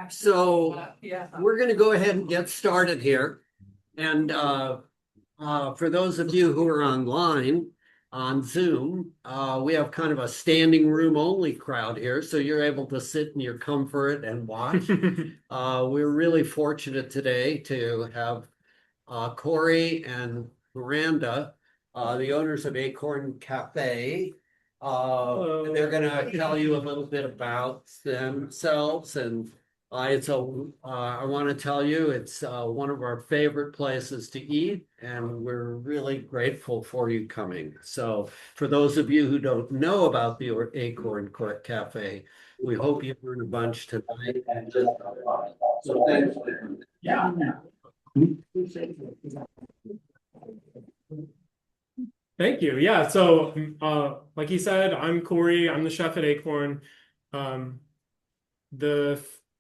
So we're going to go ahead and get started here. And for those of you who are online on Zoom, we have kind of a standing room only crowd here. So you're able to sit in your comfort and watch. We're really fortunate today to have Corey and Miranda, the owners of Acorn Cafe. They're going to tell you a little bit about themselves, and I want to tell you it's one of our favorite places to eat, and we're really grateful for you coming. So, for those of you who don't know about the Acorn Cafe, we hope you learn a bunch tonight. So, thanks. Yeah. Thank you. Yeah. So, like he said, I'm Corey. I'm the chef at Acorn. The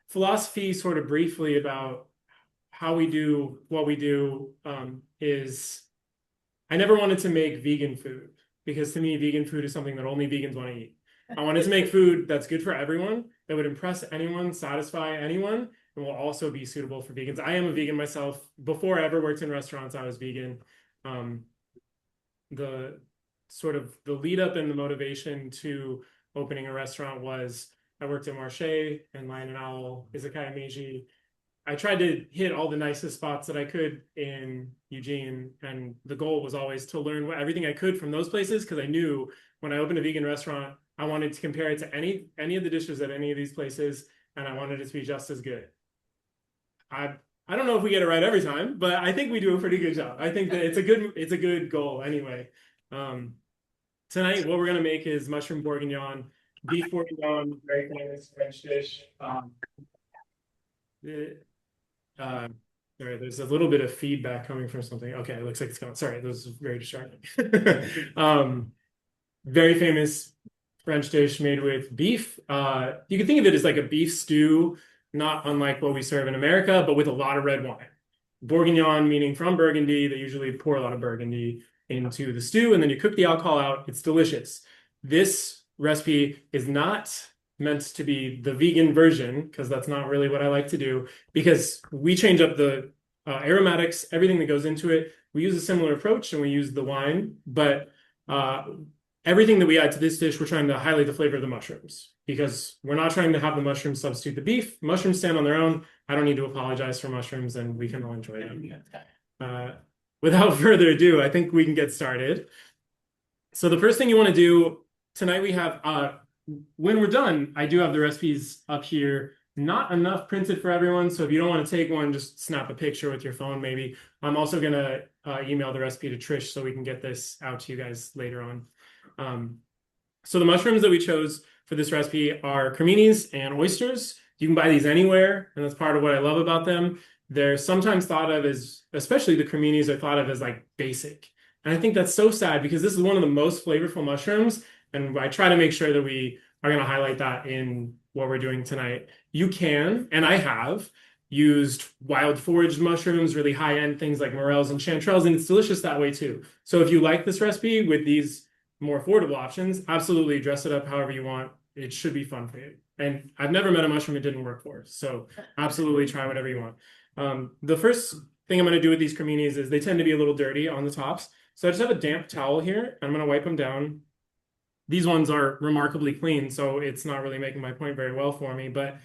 philosophy, sort of briefly, about how we do what we do is I never wanted to make vegan food because to me, vegan food is something that only vegans want to eat. I wanted to make food that's good for everyone, that would impress anyone, satisfy anyone, and will also be suitable for vegans. I am a vegan myself. Before I ever worked in restaurants, I was vegan. The lead up and the motivation to opening a restaurant was I worked at Marché and Lion and Owl, Izakaya Meiji. I tried to hit all the nicest spots that I could in Eugene, and the goal was always to learn everything I could from those places, because I knew when I opened a vegan restaurant, I wanted to compare it to any of the dishes at any of these places, and I wanted it to be just as good. I don't know if we get it right every time, but I think we do a pretty good job. I think that it's a good goal anyway. Tonight, what we're gonna make is mushroom bourguignon, beef bourguignon, very famous French dish. Sorry, there's a little bit of feedback coming from something. Okay, it looks like it's going. Sorry, this is very distracting. Very famous French dish made with beef. You can think of it as like a beef stew, not unlike what we serve in America, but with a lot of red wine. Bourguignon, meaning from Burgundy, they usually pour a lot of Burgundy into the stew, and then you cook the alcohol out. It's delicious. This recipe is not meant to be the vegan version, because that's not really what I like to do, because we change up the aromatics, everything that goes into it. We use a similar approach, and we use the wine, but everything that we add to this dish, we're trying to highlight the flavor of the mushrooms, because we're not trying to have the mushrooms substitute the beef. Mushrooms stand on their own. I don't need to apologize for mushrooms, and we can all enjoy them. Without further ado, I think we can get started. So the first thing you want to do tonight, we have, when we're done, I do have the recipes up here. Not enough printed for everyone, so if you don't want to take one, just snap a picture with your phone maybe. I'm also going to email the recipe to Trish so we can get this out to you guys later on. So the mushrooms that we chose for this recipe are creminis and oysters. You can buy these anywhere, and that's part of what I love about them. They're sometimes thought of as, especially the creminis, are thought of as like basic. And I think that's so sad, because this is one of the most flavorful mushrooms, and I try to make sure that we are going to highlight that in what we're doing tonight. You can, and I have, used wild foraged mushrooms, really high-end things like morels and chanterelles, and it's delicious that way too. So if you like this recipe with these more affordable options, absolutely dress it up however you want. It should be fun for you. And I've never met a mushroom it didn't work for, so absolutely try whatever you want. The first thing I'm going to do with these creminis is they tend to be a little dirty on the tops. So I just have a damp towel here. I'm going to wipe them down. These ones are remarkably clean, so it's not really making my point very well for me, but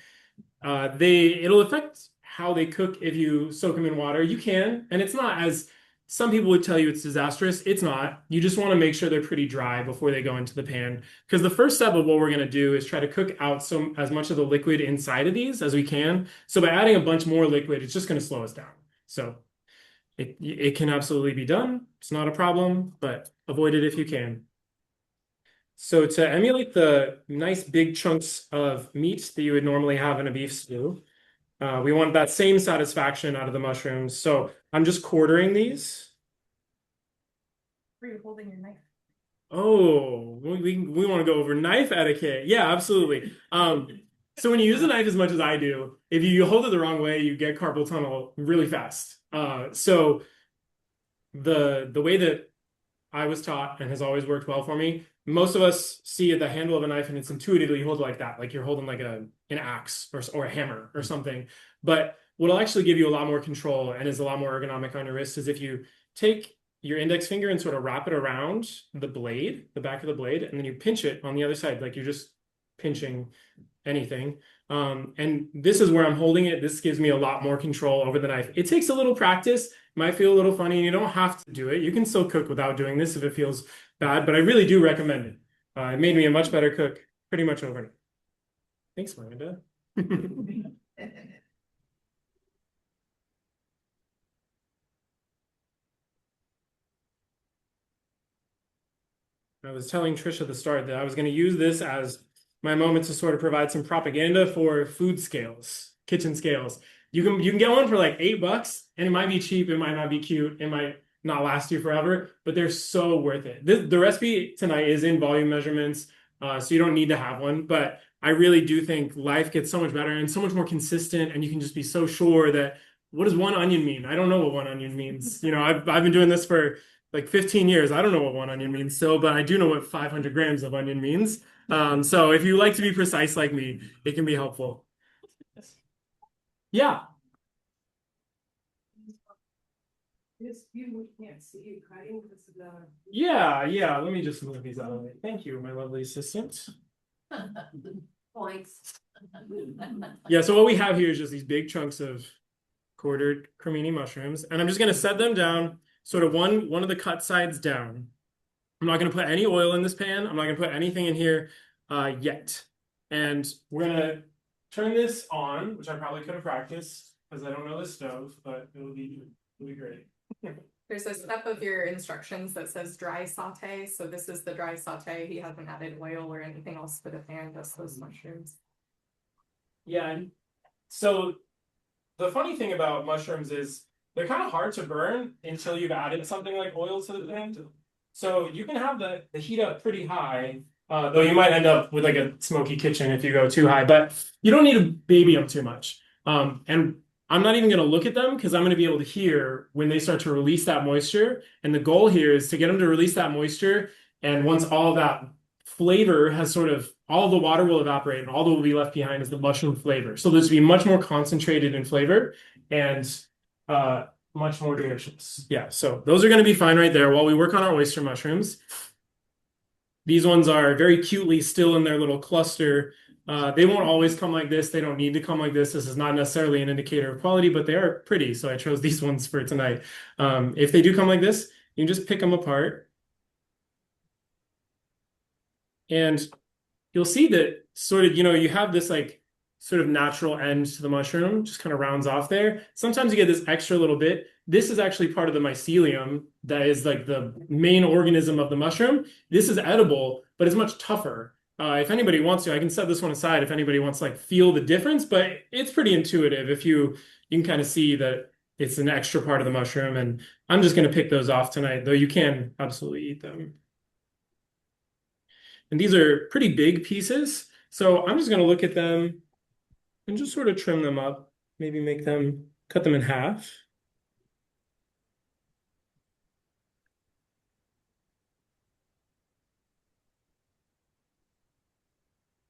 it'll affect how they cook if you soak them in water. You can, and it's not as, some people would tell you it's disastrous. It's not. You just want to make sure they're pretty dry before they go into the pan, because the first step of what we're going to do is try to cook out as much of the liquid inside of these as we can. So by adding a bunch more liquid, it's just going to slow us down. So it can absolutely be done. It's not a problem, but avoid it if you can. So to emulate the nice big chunks of meat that you would normally have in a beef stew, we want that same satisfaction out of the mushrooms. So I'm just quartering these. Were you holding your knife? Oh, we want to go over knife etiquette. Yeah, absolutely. So when you use a knife as much as I do, if you hold it the wrong way, you get carpal tunnel really fast. So the way that I was taught and has always worked well for me. Most of us see the handle of a knife and it's intuitively you hold it like that, like you're holding like an axe or a hammer or something. But what'll actually give you a lot more control and is a lot more ergonomic on your wrist is if you take your index finger and sort of wrap it around the blade, the back of the blade, and then you pinch it on the other side, like you're just pinching anything. And this is where I'm holding it. This gives me a lot more control over the knife. It takes a little practice. It might feel a little funny, and you don't have to do it. You can still cook without doing this if it feels bad, but I really do recommend it. It made me a much better cook pretty much overnight. Thanks, Miranda. I was telling Trisha at the start that I was going to use this as my moment to sort of provide some propaganda for food scales, kitchen scales. You can get one for like $8, and it might be cheap, it might not be cute, it might not last you forever, but they're so worth it. The recipe tonight is in volume measurements, so you don't need to have one, but I really do think life gets so much better and so much more consistent, and you can just be so sure that what does one onion mean? I don't know what one onion means. You know, I've been doing this for like 15 years. I don't know what one onion means still, but I do know what 500 grams of onion means. So if you like to be precise like me, it can be helpful. Yeah. You can't see you cutting this is Yeah. Let me just move these out of the way. Thank you, my lovely assistant. points. Yeah, so what we have here is just these big chunks of quartered cremini mushrooms, and I'm just going to set them down, sort of one of the cut sides down. I'm not going to put any oil in this pan. I'm not going to put anything in here yet. And we're going to turn this on, which I probably could have practiced because I don't know the stove, but it'll be great. There's a step of your instructions that says dry saute. So this is the dry saute. He hasn't added oil or anything else to the pan, just those mushrooms. Yeah. So the funny thing about mushrooms is they're kind of hard to burn until you've added something like oil to the pan. So you can have the heat up pretty high, though you might end up with like a smoky kitchen if you go too high, but you don't need to baby them too much. And I'm not even going to look at them because I'm going to be able to hear when they start to release that moisture. And the goal here is to get them to release that moisture. And once all that flavor has sort of, all the water will evaporate and all that will be left behind is the mushroom flavor. So this will be much more concentrated in flavor and much more delicious. Yeah, so those are going to be fine right there while we work on our oyster mushrooms. These ones are very cutely still in their little cluster. They won't always come like this. They don't need to come like this. This is not necessarily an indicator of quality, but they are pretty. So I chose these ones for tonight. If they do come like this, you can just pick them apart. And you'll see that sort of, you have this like sort of natural end to the mushroom, just kind of rounds off there. Sometimes you get this extra little bit. This is actually part of the mycelium that is like the main organism of the mushroom. This is edible, but it's much tougher. If anybody wants to, I can set this one aside if anybody wants to like feel the difference, but it's pretty intuitive. If you can kind of see that it's an extra part of the mushroom, and I'm just going to pick those off tonight, though you can absolutely eat them. And these are pretty big pieces. So I'm just going to look at them and just sort of trim them up, maybe cut them in half.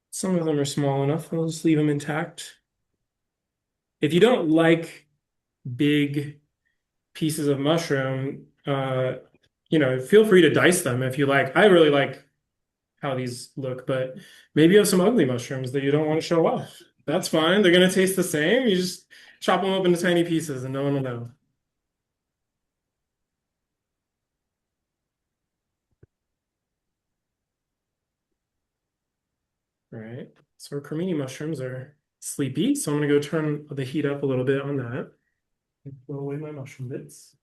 Some of them are small enough. I'll just leave them intact. If you don't like big pieces of mushroom, feel free to dice them if you like. I really like how these look, but maybe you have some ugly mushrooms that you don't want to show off. That's fine. They're going to taste the same. You just chop them up into tiny pieces and no one will know. All right, so our cremini mushrooms are sleepy, so I'm going to go turn the heat up a little bit on that and throw away my mushroom bits.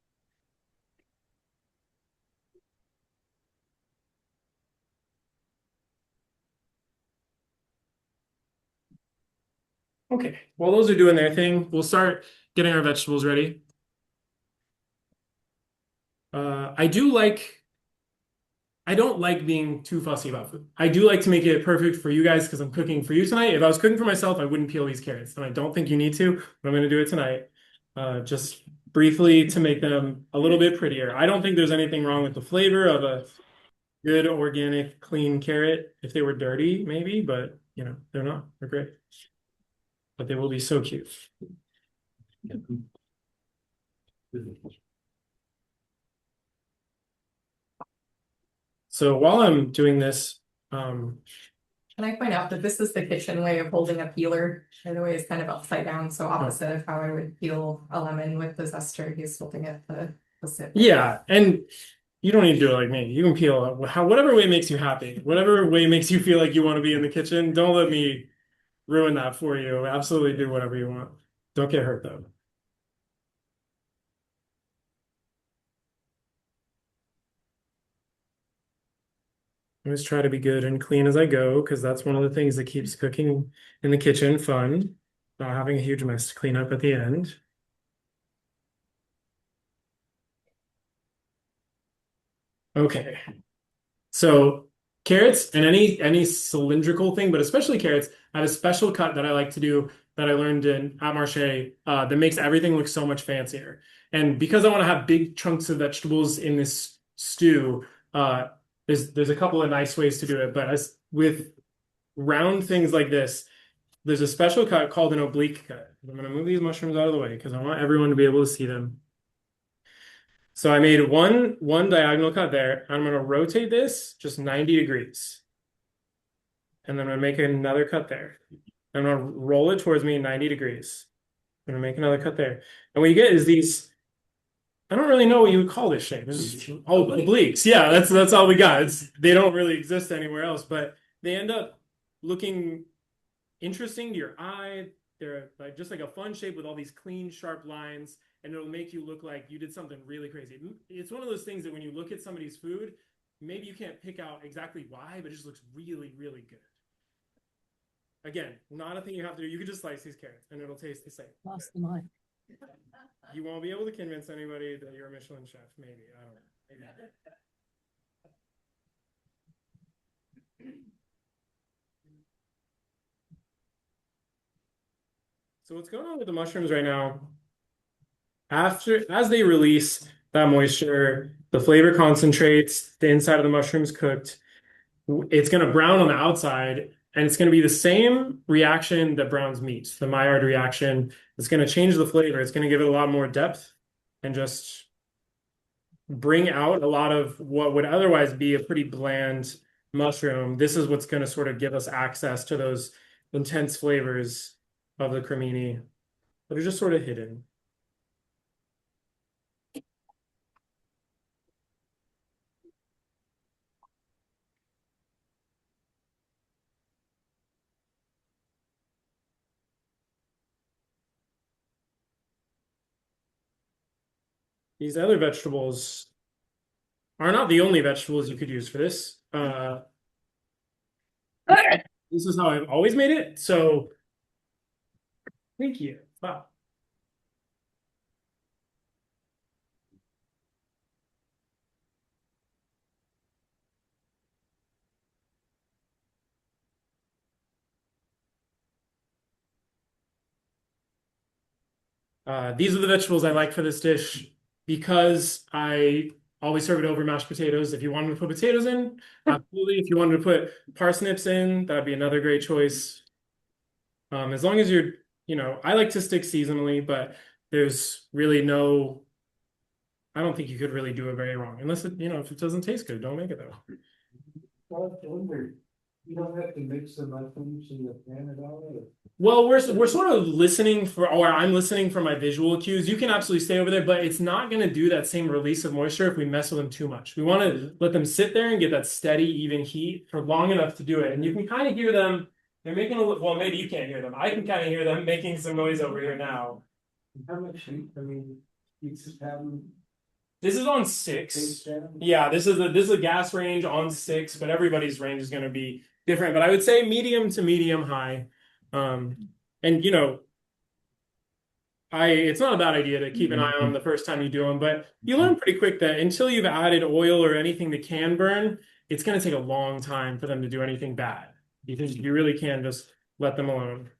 Okay, while those are doing their thing, we'll start getting our vegetables ready. I don't like being too fussy about food. I do like to make it perfect for you guys because I'm cooking for you tonight. If I was cooking for myself, I wouldn't peel these carrots, and I don't think you need to, but I'm going to do it tonight. Just briefly to make them a little bit prettier. I don't think there's anything wrong with the flavor of a good organic clean carrot. If they were dirty, maybe, but you know, they're not. They're great. But they will be so cute. So while I'm doing this, Can I point out that this is the kitchen way of holding a peeler? By the way, it's kind of upside down, so opposite of how I would peel a lemon with the zester, he's holding it the sip. yeah, and you don't need to do it like me. You can peel whatever way makes you happy, whatever way makes you feel like you want to be in the kitchen. Don't let me ruin that for you. Absolutely do whatever you want. Don't get hurt though. I always try to be good and clean as I go because that's one of the things that keeps cooking in the kitchen fun. Not having a huge mess to clean up at the end. Okay. So carrots and any cylindrical thing, but especially carrots, I have a special cut that I like to do that I learned at Marche that makes everything look so much fancier. And because I want to have big chunks of vegetables in this stew, there's a couple of nice ways to do it. But as with round things like this, there's a special cut called an oblique cut. I'm going to move these mushrooms out of the way because I want everyone to be able to see them. So I made one diagonal cut there. I'm going to rotate this just 90 degrees. And then I'm going to make another cut there. I'm going to roll it towards me 90 degrees. I'm going to make another cut there. And what you get is these, I don't really know what you would call this shape. It's all obliques. Yeah, that's all we got. They don't really exist anywhere else, but they end up looking interesting to your eye. They're like just like a fun shape with all these clean, sharp lines, and it'll make you look like you did something really crazy. It's one of those things that when you look at somebody's food, maybe you can't pick out exactly why, but it just looks really, really good. Again, not a thing you have to do. You could just slice these carrots and it'll taste the same. Lost the mind. You won't be able to convince anybody that you're a Michelin chef. Maybe. I don't know. Maybe. So what's going on with the mushrooms right now? As they release that moisture, the flavor concentrates, the inside of the mushroom's cooked. It's going to brown on the outside, and it's going to be the same reaction that browns meat, the Maillard reaction. It's going to change the flavor. It's going to give it a lot more depth and just bring out a lot of what would otherwise be a pretty bland mushroom. This is what's going to sort of give us access to those intense flavors of the cremini that are just sort of hidden. These other vegetables are not the only vegetables you could use for this. This is how I've always made it. So thank you. Wow. These are the vegetables I like for this dish because I always serve it over mashed potatoes. If you wanted to put potatoes in, absolutely. If you wanted to put parsnips in, that'd be another great choice. As long as you're, I like to stick seasonally, but there's really I don't think you could really do it very wrong. Unless if it doesn't taste good, don't make it though. You don't have to mix the mushrooms in the pan at all? Well, we're sort of listening or I'm listening for my visual cues. You can absolutely stay over there, but it's not going to do that same release of moisture if we mess with them too much. We want to let them sit there and get that steady, even heat for long enough to do it. And you can kind of hear them. They're making well, maybe you can't hear them. I can kind of hear them making some noise over here now. How much heat? I mean, you just have them. This is on 6. Yeah, this is a gas range on 6, but everybody's range is going to be different. But I would say medium to medium high. And it's not a bad idea to keep an eye on them the first time you do them, but you learn pretty quick that until you've added oil or anything that can burn, it's going to take a long time for them to do anything bad. You really can just let them alone.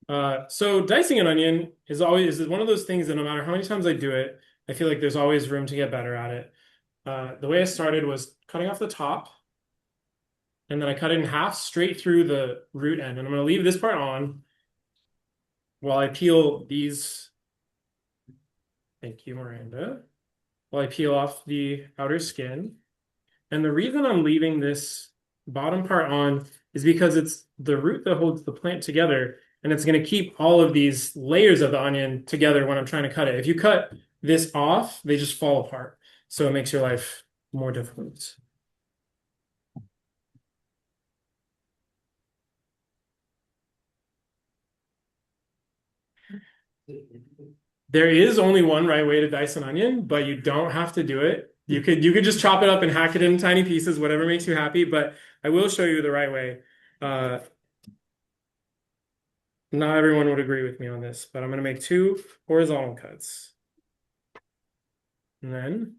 So dicing an onion is one of those things that no matter how many times I do it, I feel like there's always room to get better at it. The way I started was cutting off the top, and then I cut it in half straight through the root end. And I'm going to leave this part on while I peel these. Thank you, Miranda. While I peel off the outer skin. And the reason I'm leaving this bottom part on is because it's the root that holds the plant together, and it's going to keep all of these layers of the onion together when I'm trying to cut it. If you cut this off, they just fall apart. So it makes your life more difficult. There is only one right way to dice an onion, but you don't have to do it. You could just chop it up and hack it in tiny pieces, whatever makes you happy, but I will show you the right way. Not everyone would agree with me on this, but I'm going to make 2 horizontal cuts. And then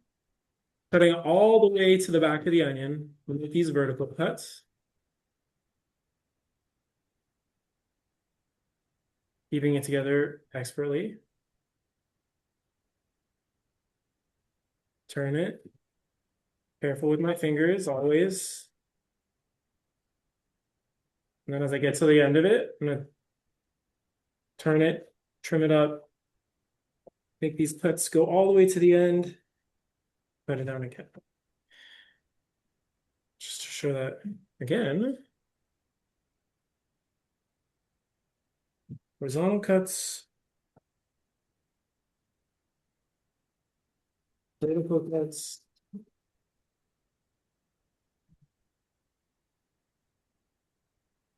cutting all the way to the back of the onion with these vertical cuts. Keeping it together expertly. Turn it. Careful with my fingers, always. And then as I get to the end of it, I'm going to turn it, trim it up, make these cuts go all the way to the end, put it down again. Just to show that again. Horizontal cuts. Vertical cuts.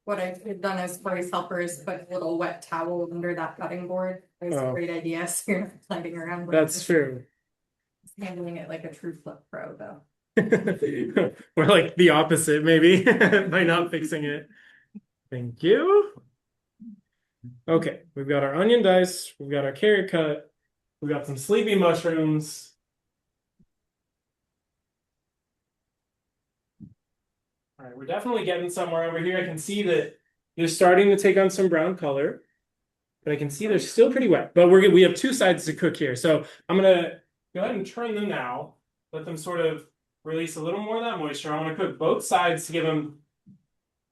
What I've done is for his helpers, put a little wet towel under that cutting board. It's a Oh. great idea, so you're not sliding around. with That's it. true. He's handling it like a true flip pro, though. Or like the opposite, maybe, by not fixing it. Thank you. Okay, we've got our onion dice, we've got our carrot cut, we've got some sleepy mushrooms. All right, we're definitely getting somewhere over here. I can see that they're starting to take on some brown color, but I can see they're still pretty wet. But we have 2 sides to cook here, so I'm gonna go ahead and turn them now. Let them sort of release a little more of that moisture. I want to cook both sides to give them.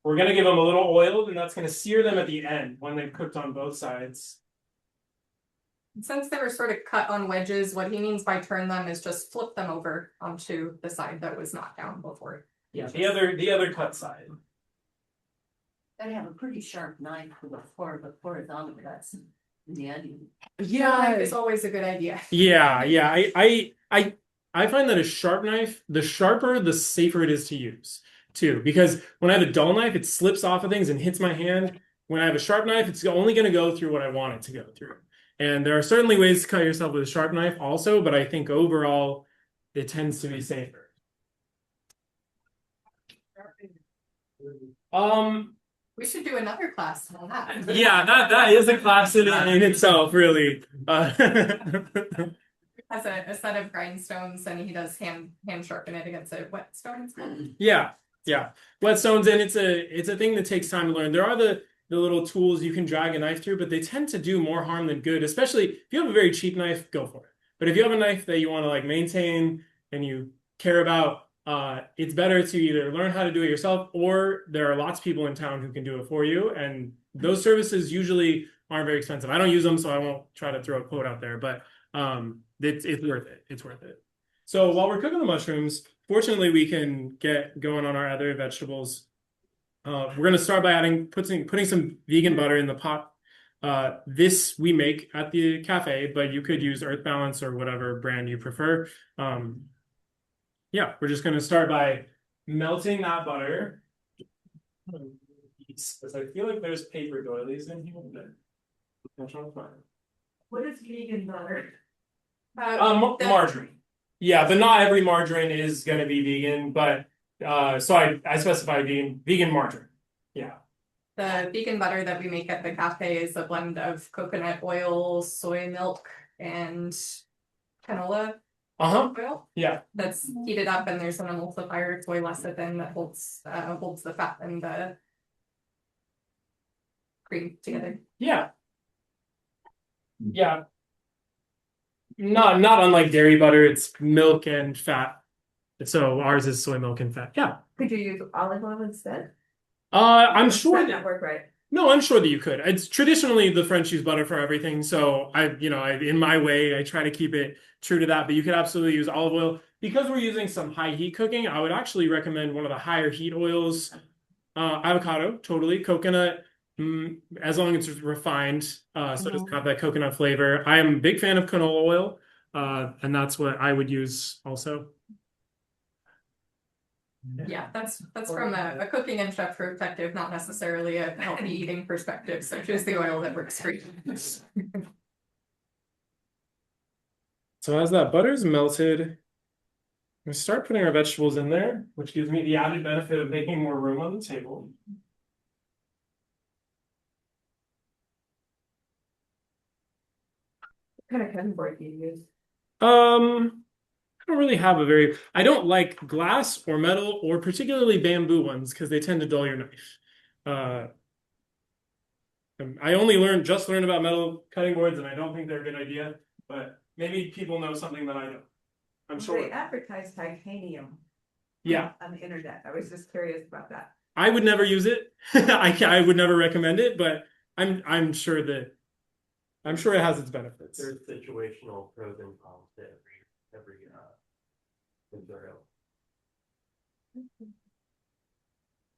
We're going to give them a little oil, and that's going to sear them at the end when they've cooked on both sides. Since they were sort of cut on wedges, what he means by turn them is just flip them over onto the side that was not down before. Yeah, the other cut side. I have a pretty sharp knife for the horizontal cuts in the onion. Yeah, It's always a good idea. yeah. I find that a sharp knife, the sharper, the safer it is to use too. Because when I have a dull knife, it slips off of things and hits my hand. When I have a sharp knife, it's only going to go through what I want it to go through. And there are certainly ways to cut yourself with a sharp knife also, but I think overall it tends to be safer. We should do another class on that. Yeah, that is a class in itself, really. Has a set of grindstones, and he does hand sharpen it against a whetstone. It's called. Yeah. Whetstones, and it's a thing that takes time to learn. There are the little tools you can drag a knife through, but they tend to do more harm than good. Especially if you have a very cheap knife, go for it. But if you have a knife that you want to like maintain and you care about, it's better to either learn how to do it yourself, or there are lots of people in town who can do it for you. And those services usually aren't very expensive. I don't use them, so I won't try to throw a quote out there, but it's worth it. It's worth it. So while we're cooking the mushrooms, fortunately we can get going on our other vegetables. We're going to start by putting some vegan butter in the pot. This we make at the cafe, but you could use Earth Balance or whatever brand you prefer. Yeah, we're just going to start by melting that butter. Because I feel like there's paper doilies in here. I'm trying to find it. What is vegan butter? Margarine. Yeah, but not every margarine is going to be vegan, but so I specify vegan margarine. Yeah. The vegan butter that we make at the cafe is a blend of coconut oil, soy milk, and canola oil. Yeah. That's heated up, and there's an emulsifier, soy lecithin, that holds the fat and the cream together. Yeah. Yeah. Not unlike dairy butter, it's milk and fat. So ours is soy milk and fat. Yeah. Could you use olive oil instead? I'm sure That work right. no, I'm sure that you could. It's traditionally the French use butter for everything. So in my way, I try to keep it true to that, but you could absolutely use olive oil. Because we're using some high heat cooking, I would actually recommend one of the higher heat oils. Avocado, totally. Coconut, as long as it's refined, so it doesn't have that coconut flavor. I am a big fan of canola oil, and that's what I would use also. Yeah, that's from a cooking and chef perspective, not necessarily a healthy eating perspective. So choose the oil that works for you. So as that butter's melted, we start putting our vegetables in there, which gives me the added benefit of making more room on the table. What kind of cutting board do you use? I don't really have I don't like glass or metal or particularly bamboo ones because they tend to dull your knife. I just learned about metal cutting boards and I don't think they're a good idea, but maybe people know something that I don't. I'm sure. They advertise titanium. Yeah. On the internet. I was just curious about that. I would never use it. I would never recommend it, but I'm sure it has its benefits. There's situational pros and cons to every material.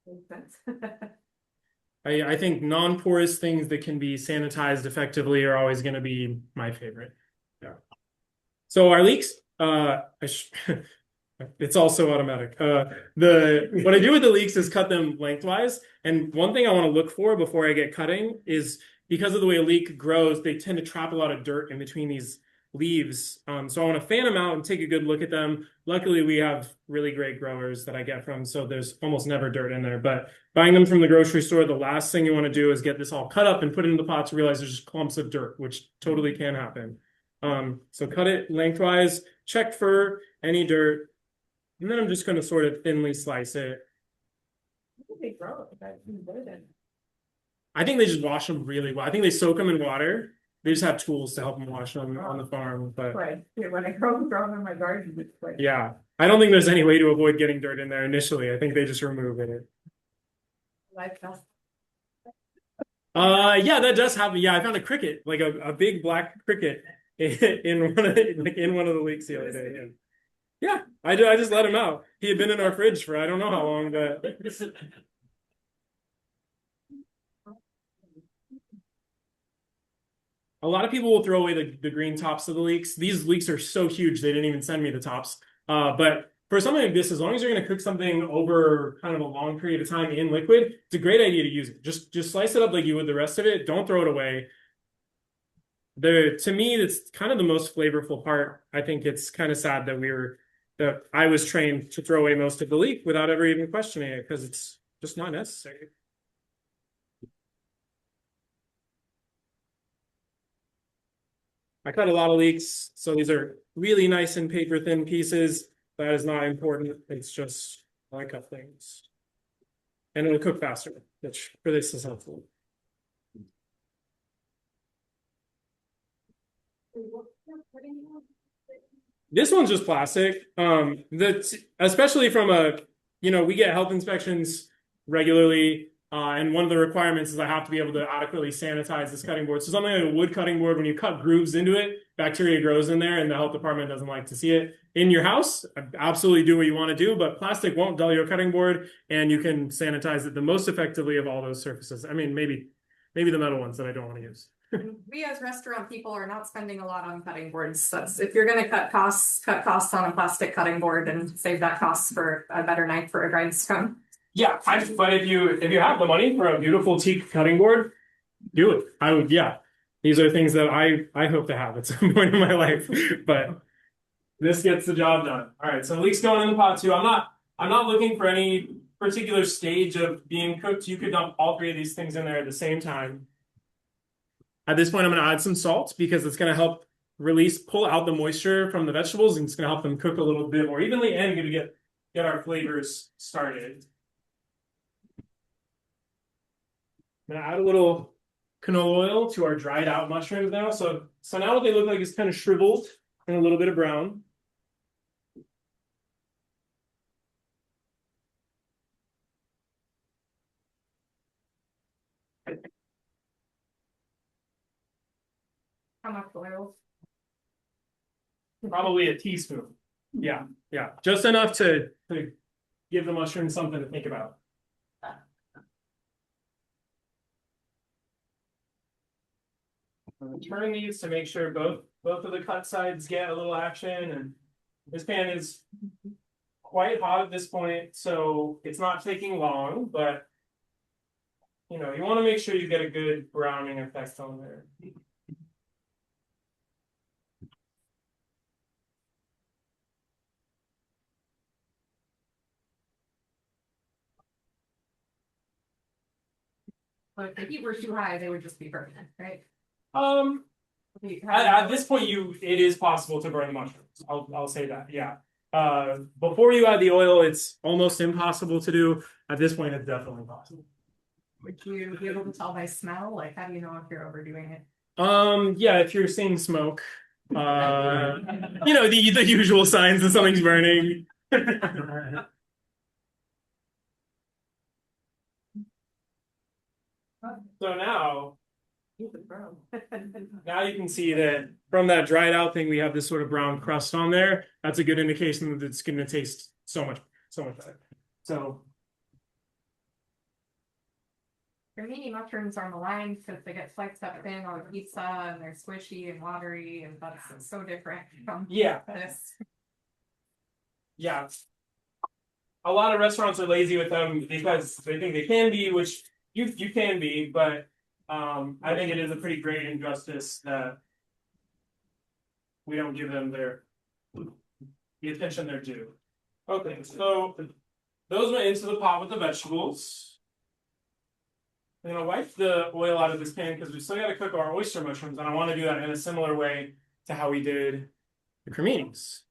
Makes sense. I think non-porous things that can be sanitized effectively are always going to be my favorite. Yeah. So our leeks, it's also automatic. What I do with the leeks is cut them lengthwise. And one thing I want to look for before I get cutting is because of the way a leek grows, they tend to trap a lot of dirt in between these leaves. So I want to fan them out and take a good look at them. Luckily, we have really great growers that I get from, so there's almost never dirt in there. But buying them from the grocery store, the last thing you want to do is get this all cut up and put it in the pot to realize there's just clumps of dirt, which totally can happen. So cut it lengthwise, check for any dirt, and then I'm just going to sort of thinly slice it. They grow it, that's good. I think they just wash them really well. I think they soak them in water. They just have tools to help them wash them on the farm. But Right. When I grow them in my garden, it's like. yeah, I don't think there's any way to avoid getting dirt in there initially. I think they just remove it. Like that. Yeah, that does happen. Yeah, I found a cricket, like a big black cricket in one of the leaks the other day. Yeah, I just let him out. He had been in our fridge for I don't know how long, but a lot of people will throw away the green tops of the leeks. These leeks are so huge, they didn't even send me the tops. But for something like this, as long as you're going to cook something over kind of a long period of time in liquid, it's a great idea to use it. Just slice it up like you would the rest of it. Don't throw it away. To me, that's kind of the most flavorful part. I think it's kind of sad that I was trained to throw away most of the leek without ever even questioning it because it's just not necessary. I cut a lot of leeks, so these are really nice and paper thin pieces. That is not important. It's just I cut things. And it'll cook faster, which for this is helpful. This one's just plastic. Especially from we get health inspections regularly. And one of the requirements is I have to be able to adequately sanitize this cutting board. So something like a wood cutting board, when you cut grooves into it, bacteria grows in there and the health department doesn't like to see it. In your house, absolutely do what you want to do, but plastic won't dull your cutting board and you can sanitize it the most effectively of all those surfaces. I mean, maybe the metal ones that I don't want to use. We as restaurant people are not spending a lot on cutting boards. That's if you're going to cut costs on a plastic cutting board and save that cost for a better knife for a grindstone. Yeah, but if you have the money for a beautiful teak cutting board, do it. I would, yeah. These are things that I hope to have at some point in my life, but this gets the job done. All right, so leeks going in the pot too. I'm not looking for any particular stage of being cooked. You could dump all three of these things in there at the same time. At this point, I'm going to add some salt because it's going to help pull out the moisture from the vegetables, and it's going to help them cook a little bit more evenly and going to get our flavors started. I'm going to add a little canola oil to our dried out mushrooms now. So now what they look like is kind of shriveled and a little bit of brown. How much oil? Probably a teaspoon. Yeah, just enough to give the mushrooms something to think about. Turn these to make sure both of the cut sides get a little action, and this pan is quite hot at this point, so it's not taking long, but you know, you want to make sure you get a good browning effect on there. So if the heat were too high, they would just be burning, right? At this point, it is possible to burn the mushrooms. I'll say that, yeah. Before you add the oil, it's almost impossible to do. At this point, it's definitely possible. Would you be able to tell by smell? Like, how do you know if you're overdoing it? Yeah, if you're seeing smoke, you know, the usual signs that something's burning. So now you can see that from that dried out thing, we have this sort of brown crust on there. That's a good indication that it's going to taste so much better. So Cremini mushrooms are maligned because they get sliced up thin on pizza and they're squishy and watery, and that's so different from this. Yeah. A lot of restaurants are lazy with them because they think they can be, which you can be, but I think it is a pretty great injustice that we don't give them the attention they're due. Okay, so those went into the pot with the vegetables. I'm gonna wipe the oil out of this pan because we still got to cook our oyster mushrooms, and I want to do that in a similar way to how we did the creminis.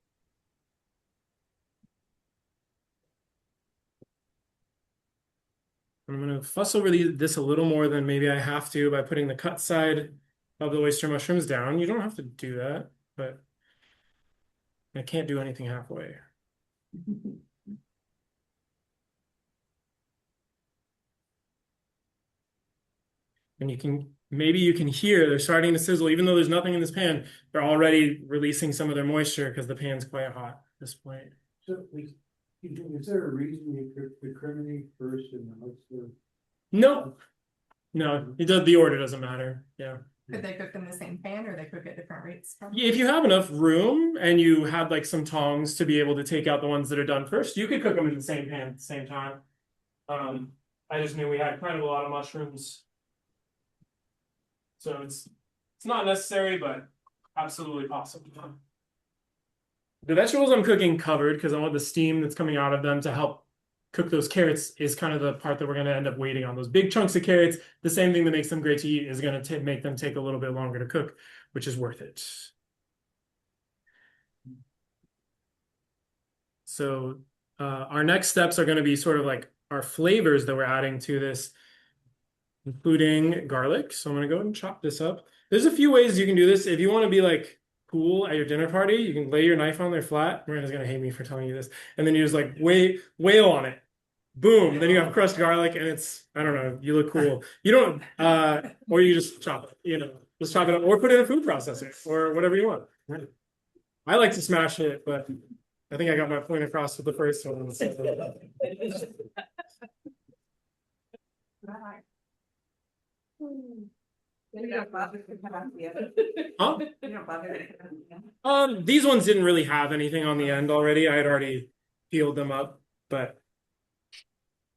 I'm going to fuss over this a little more than maybe I have to by putting the cut side of the oyster mushrooms down. You don't have to do that, but I can't do anything halfway. And maybe you can hear they're starting to sizzle, even though there's nothing in this pan. They're already releasing some of their moisture because the pan's quite hot at this point. So, is there a reason you cook the cremini first and then oyster? No, the order doesn't matter. Yeah. Could they cook in the same pan, or they cook at different rates? Yeah, if you have enough room and you had like some tongs to be able to take out the ones that are done first, you could cook them in the same pan at the same time. I just knew we had kind of a lot of mushrooms, so it's not necessary, but absolutely possible. The vegetables I'm cooking covered because I want the steam that's coming out of them to help cook those carrots is kind of the part that we're going to end up waiting on. Those big chunks of carrots, the same thing that makes them great to eat is going to make them take a little bit longer to cook, which is worth it. So our next steps are going to be sort of like our flavors that we're adding to this, including garlic. So I'm going to go ahead and chop this up. There's a few ways you can do this. If you want to be like cool at your dinner party, you can lay your knife on there flat. Miranda's gonna hate me for telling you this. And then you just like wail on it. Boom. Then you have crushed garlic and it's, I don't know, you look cool. You don't, or you just chop it, you know, just chop it up or put it in a food processor or whatever you want. I like to smash it, but I think I got my point across with the first one. Huh? These ones didn't really have anything on the end already. I had already peeled them up, but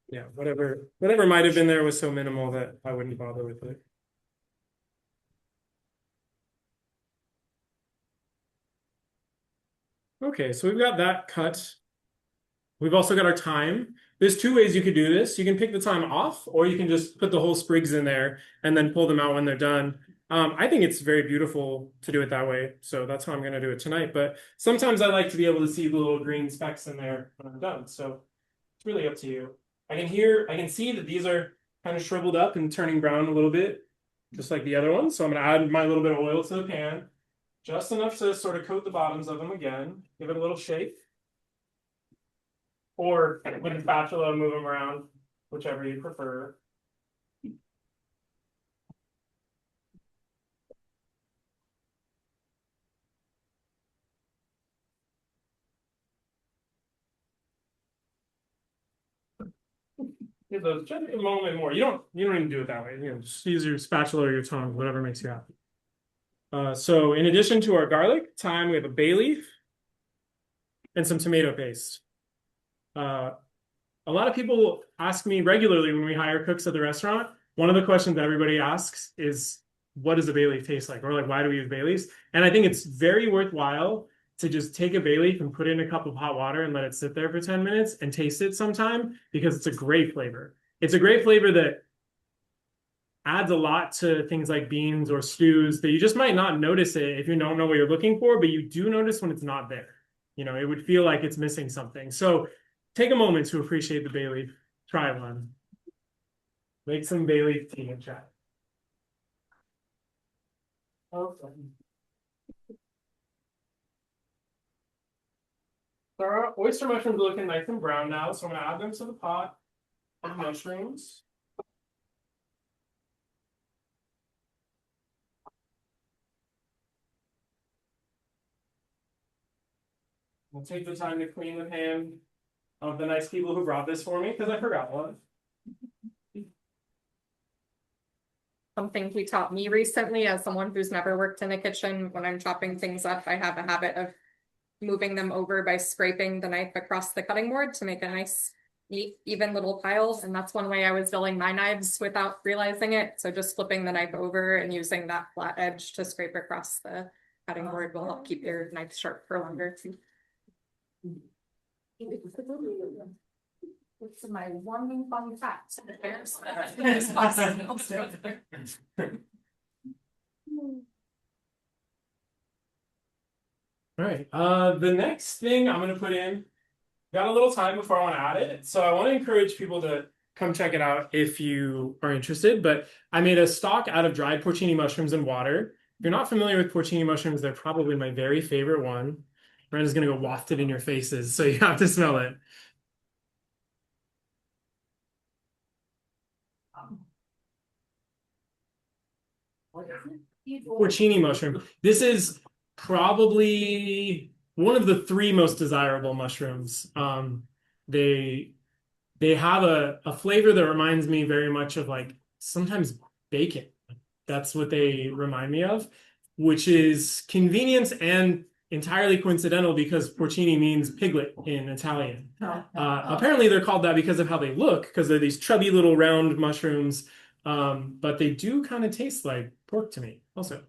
yeah, whatever might have been there was so minimal that I wouldn't bother with it. Okay, so we've got that cut. We've also got our thyme. There's two ways you could do this. You can pick the thyme off, or you can just put the whole sprigs in there and then pull them out when they're done. I think it's very beautiful to do it that way, so that's how I'm going to do it tonight. But sometimes I like to be able to see the little green specks in there when I'm done, so it's really up to you. I can see that these are kind of shriveled up and turning brown a little bit. just like the other one. So I'm gonna add my little bit of oil to the pan, just enough to sort of coat the bottoms of them again, give it a little shake. Or with a spatula, move them around, whichever you prefer. Give those just a moment more. You don't even do it that way. Just use your spatula or your tongue, whatever makes you happy. So in addition to our garlic, thyme, we have a bay leaf and some tomato paste. A lot of people ask me regularly when we hire cooks at the restaurant. One of the questions everybody asks is, what does a bay leaf taste like? Or like, why do we use bay leaves? And I think it's very worthwhile to just take a bay leaf and put it in a cup of hot water and let it sit there for 10 minutes and taste it sometime, because it's a great flavor. It's a great flavor that adds a lot to things like beans or stews that you just might not notice it if you don't know what you're looking for, but you do notice when it's not there. It would feel like it's missing something. So take a moment to appreciate the bay leaf. Try one. Make some bay leaf tea and chat. Okay. So our oyster mushrooms are looking nice and brown now, so I'm going to add them to the pot of mushrooms. I'll take the time to clean the pan of the nice people who brought this for me, because I forgot one. Something he taught me recently, as someone who's never worked in a kitchen, when I'm chopping things up, I have a habit of moving them over by scraping the knife across the cutting board to make a nice, neat, even little piles. And that's one way I was dulling my knives without realizing it. So just flipping the knife over and using that flat edge to scrape across the cutting board will help keep your knife sharp for longer too. It's my one fun fact. All right. The next thing I'm going to put in, got a little time before I want to add it. So I want to encourage people to come check it out if you are interested. But I made a stock out of dried porcini mushrooms and water. If you're not familiar with porcini mushrooms, they're probably my very favorite one. Brenda's going to go waft it in your faces, so you have to smell it. Porcini mushroom. This is probably one of the 3 most desirable mushrooms. They have a flavor that reminds me very much of like sometimes bacon. That's what they remind me of, which is convenience and entirely coincidental because porcini means piglet in Italian. Apparently they're called that because of how they look, because they're these chubby little round mushrooms. But they do kind of taste like pork to me also.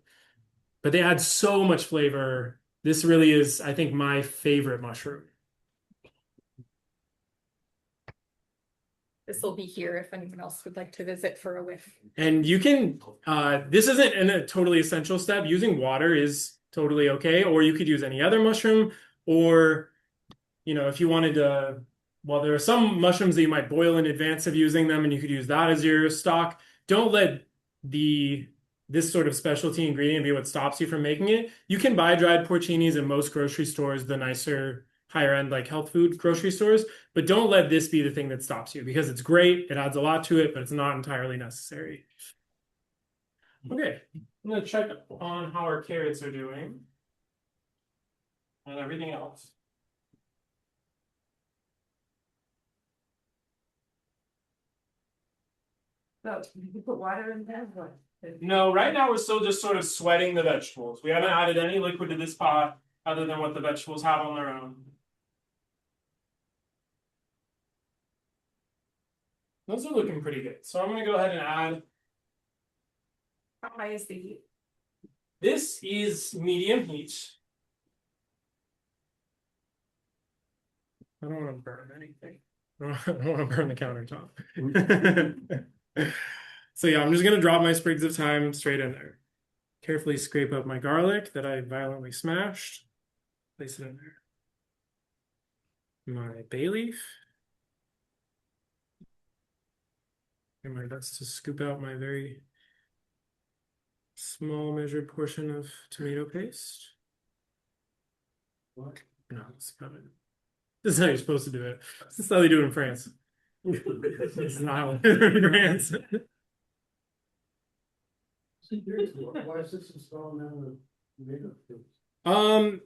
But they add so much flavor. This really is, I think, my favorite mushroom. This will be here if anyone else would like to visit for a whiff. And you can, this isn't a totally essential step. Using water is totally okay. Or you could use any other mushroom. Or, if you wanted to, well, there are some mushrooms that you might boil in advance of using them, and you could use that as your stock. Don't let this sort of specialty ingredient be what stops you from making it. You can buy dried porcinis in most grocery stores, the nicer, higher end, like health food grocery stores, but don't let this be the thing that stops you, because it's great. It adds a lot to it, but it's not entirely necessary. Okay, I'm going to check on how our carrots are doing and everything else. So you put water in there, what? No, right now we're still just sort of sweating the vegetables. We haven't added any liquid to this pot other than what the vegetables have on their own. Those are looking pretty good. So I'm going to go ahead and add. How high is the heat? This is medium heat. I don't want to burn anything. I don't want to burn the countertop. So yeah, I'm just going to drop my sprigs of thyme straight in there. Carefully scrape up my garlic that I violently smashed. Place it in there. My bay leaf. And my best to scoop out my very small measured portion of tomato paste. What? No, it's coming. This is how you're supposed to do it. This is how they do it in France. This is not how they do it in France. Why is this installed now with tomato paste?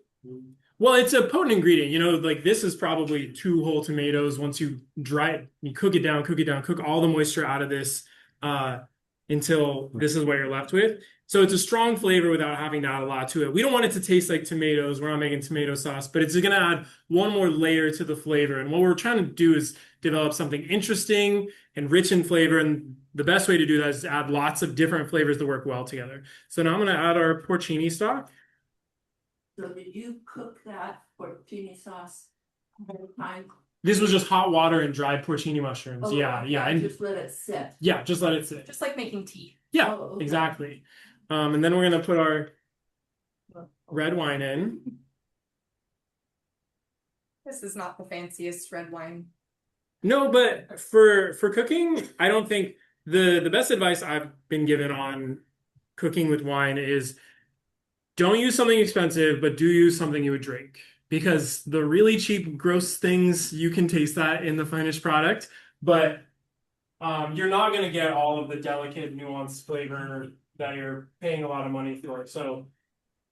Well, it's a potent ingredient. You know, like this is probably 2 whole tomatoes. Once you dry it, you cook it down, cook all the moisture out of this until this is what you're left with. So it's a strong flavor without having to add a lot to it. We don't want it to taste like tomatoes. We're not making tomato sauce, but it's going to add one more layer to the flavor. And what we're trying to do is develop something interesting and rich in flavor. And the best way to do that is to add lots of different flavors that work well together. So now I'm going to add our porcini stock. So did you cook that porcini sauce? This was just hot water and dried porcini mushrooms. Oh, Yeah, okay, yeah. And just let it sit. yeah, just let it sit. Just like making tea. Yeah, Oh, okay. exactly. And then we're gonna put our red wine in. This is not the fanciest red wine. No, but for cooking, I don't think the best advice I've been given on cooking with wine is don't use something expensive, but do use something you would drink. Because the really cheap, gross things, you can taste that in the finished product, but you're not going to get all of the delicate, nuanced flavor that you're paying a lot of money for. So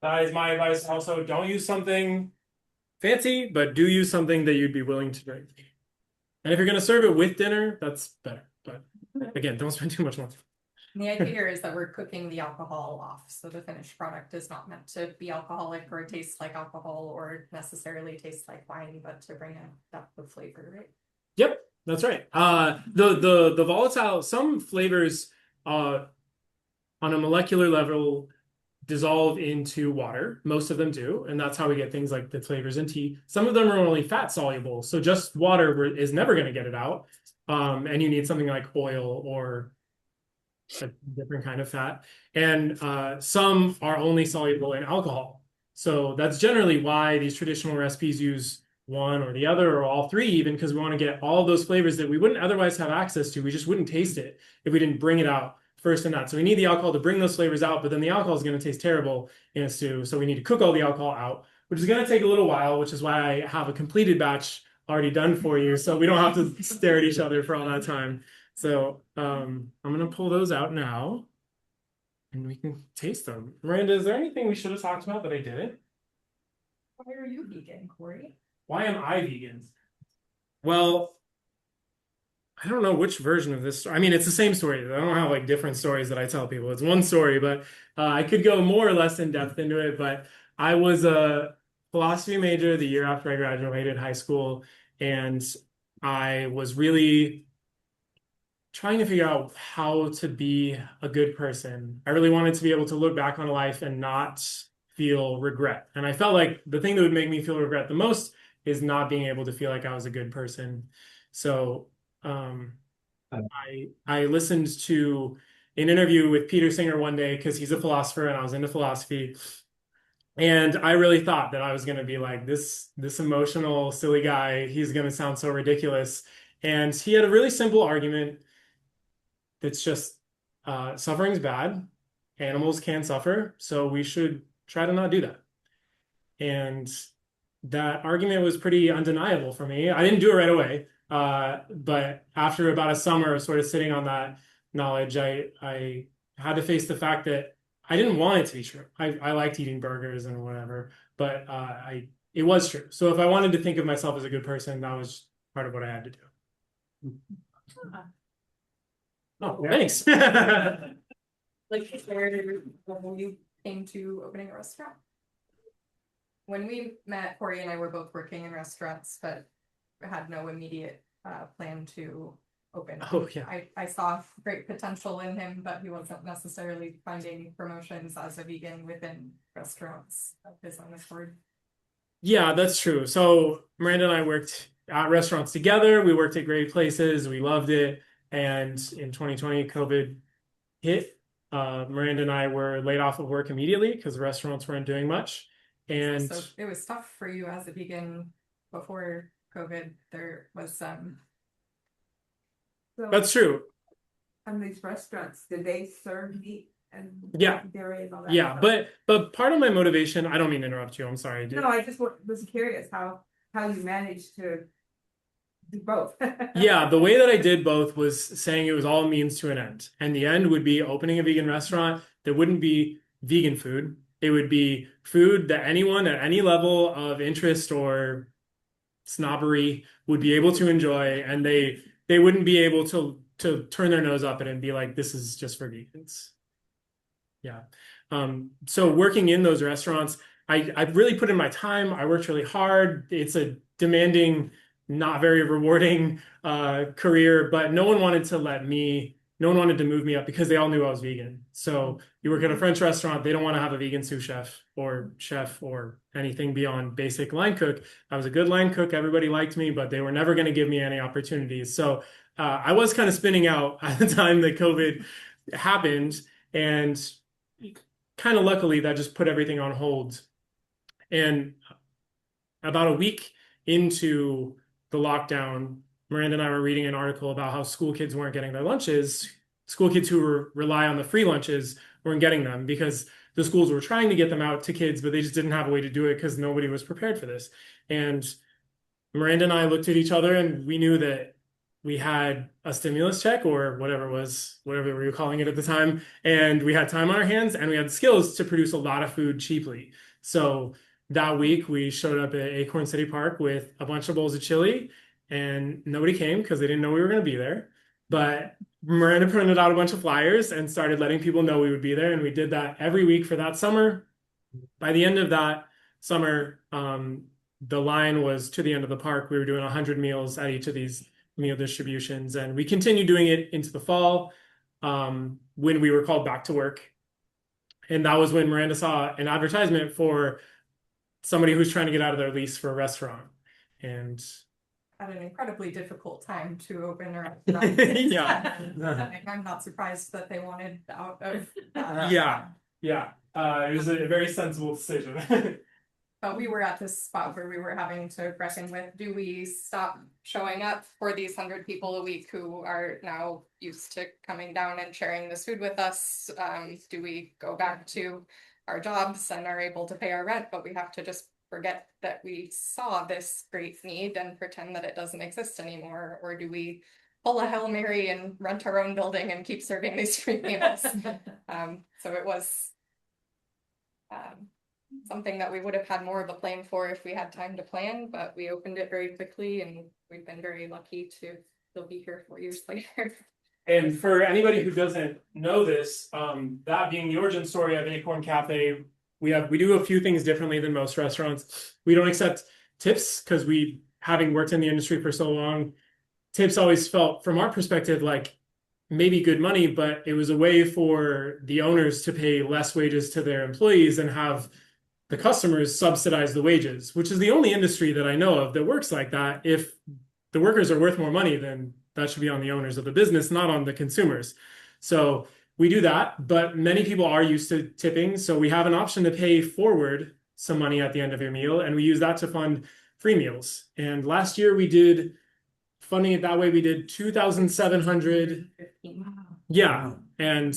that is my advice. Also, don't use something fancy, but do use something that you'd be willing to drink. And if you're going to serve it with dinner, that's better. But again, don't spend too much money. And the idea here is that we're cooking the alcohol off. So the finished product is not meant to be alcoholic or taste like alcohol or necessarily taste like wine, but to bring a depth of flavor, right? Yep, that's right. The volatile, some flavors on a molecular level dissolve into water. Most of them do, and that's how we get things like the flavors in tea. Some of them are only fat soluble, so just water is never going to get it out. And you need something like oil or a different kind of fat. And some are only soluble in alcohol. So that's generally why these traditional recipes use one or the other or all three, even, because we want to get all those flavors that we wouldn't otherwise have access to. We just wouldn't taste it if we didn't bring it out first in that. So we need the alcohol to bring those flavors out, but then the alcohol is going to taste terrible in a stew. So we need to cook all the alcohol out, which is going to take a little while, which is why I have a completed batch already done for you. So we don't have to stare at each other for all that time. So I'm going to pull those out now and we can taste them. Miranda, is there anything we should have talked about that I didn't? Why are you vegan, Corey? Why am I vegan? Well, I don't know which version of this story. I mean, it's the same story. I don't have like different stories that I tell people. It's one story, but I could go more or less in depth into it. But I was a philosophy major the year after I graduated high school, and I was really trying to figure out how to be a good person. I really wanted to be able to look back on life and not feel regret. And I felt like the thing that would make me feel regret the most is not being able to feel like I was a good person. So I listened to an interview with Peter Singer one day because he's a philosopher and I was into philosophy. And I really thought that I was going to be like this emotional, silly guy. He's going to sound so ridiculous. And he had a really simple argument that's just suffering's bad. Animals can suffer, so we should try to not do that. And that argument was pretty undeniable for me. I didn't do it right away. But after about a summer of sort of sitting on that knowledge, I had to face the fact that I didn't want it to be true. I liked eating burgers and whatever, but it was true. So if I wanted to think of myself as a good person, that was part of what I had to do. Oh, thanks. Like, where when you came to opening a restaurant? When we met, Corey and I were both working in restaurants, but had no immediate plan to open. Oh, yeah. I saw great potential in him, but he wasn't necessarily finding promotions as a vegan within restaurants of his own accord. Yeah, that's true. So Miranda and I worked at restaurants together. We worked at great places. We loved it. And in 2020, COVID hit. Miranda and I were laid off of work immediately because restaurants weren't doing much. And so it was tough for you as a vegan before COVID. There was So that's true. on these restaurants, do they serve meat? and Yeah. dairy and all that. Yeah, stuff. but part of my motivation, I don't mean to interrupt you, I'm sorry. No, I just was curious how you managed to do both. Yeah, the way that I did both was saying it was all means to an end. And the end would be opening a vegan restaurant that wouldn't be vegan food. It would be food that anyone at any level of interest or snobbery would be able to enjoy, and they wouldn't be able to turn their nose up at it and be like, this is just for vegans. Yeah. So working in those restaurants, I really put in my time. I worked really hard. It's a demanding, not very rewarding career, but no one wanted to move me up because they all knew I was vegan. So you work at a French restaurant, they don't want to have a vegan sous chef or anything beyond basic line cook. I was a good line cook. Everybody liked me, but they were never going to give me any opportunities. So I was kind of spinning out at the time that COVID happened, and kind of luckily that just put everything on hold. And about a week into the lockdown, Miranda and I were reading an article about how school kids weren't getting their lunches. School kids who rely on the free lunches weren't getting them because the schools were trying to get them out to kids, but they just didn't have a way to do it because nobody was prepared for this. And Miranda and I looked at each other and we knew that we had a stimulus check or whatever it was, whatever we were calling it at the time. And we had time on our hands and we had skills to produce a lot of food cheaply. So that week we showed up at Acorn City Park with a bunch of bowls of chili, and nobody came because they didn't know we were going to be there. But Miranda printed out a bunch of flyers and started letting people know we would be there. And we did that every week for that summer. By the end of that summer, the line was to the end of the park. We were doing 100 meals at each of these meal distributions. And we continued doing it into the fall when we were called back to work. And that was when Miranda saw an advertisement for somebody who's trying to get out of their lease for a restaurant. And At an incredibly difficult time to open a restaurant. Yeah. I'm not surprised that they wanted out of that. yeah, it was a very sensible decision. But we were at this spot where we were having to reckon with, do we stop showing up for these 100 people a week who are now used to coming down and sharing this food with us? Do we go back to our jobs and are able to pay our rent, but we have to just forget that we saw this great need and pretend that it doesn't exist anymore? Or do we pull a Hail Mary and rent our own building and keep serving these free meals? So it was something that we would have had more of a plan for if we had time to plan, but we opened it very quickly and we've been very lucky to still be here 4 years later. And for anybody who doesn't know this, that being the origin story of Acorn Cafe, we do a few things differently than most restaurants. We don't accept tips because having worked in the industry for so long, tips always felt, from our perspective, like maybe good money, but it was a way for the owners to pay less wages to their employees and have the customers subsidize the wages, which is the only industry that I know of that works like that. If the workers are worth more money, then that should be on the owners of the business, not on the consumers. So we do that, but many people are used to tipping. So we have an option to pay forward some money at the end of your meal, and we use that to fund free meals. And last year we did, funding it that way, we did 2,700. Yeah, and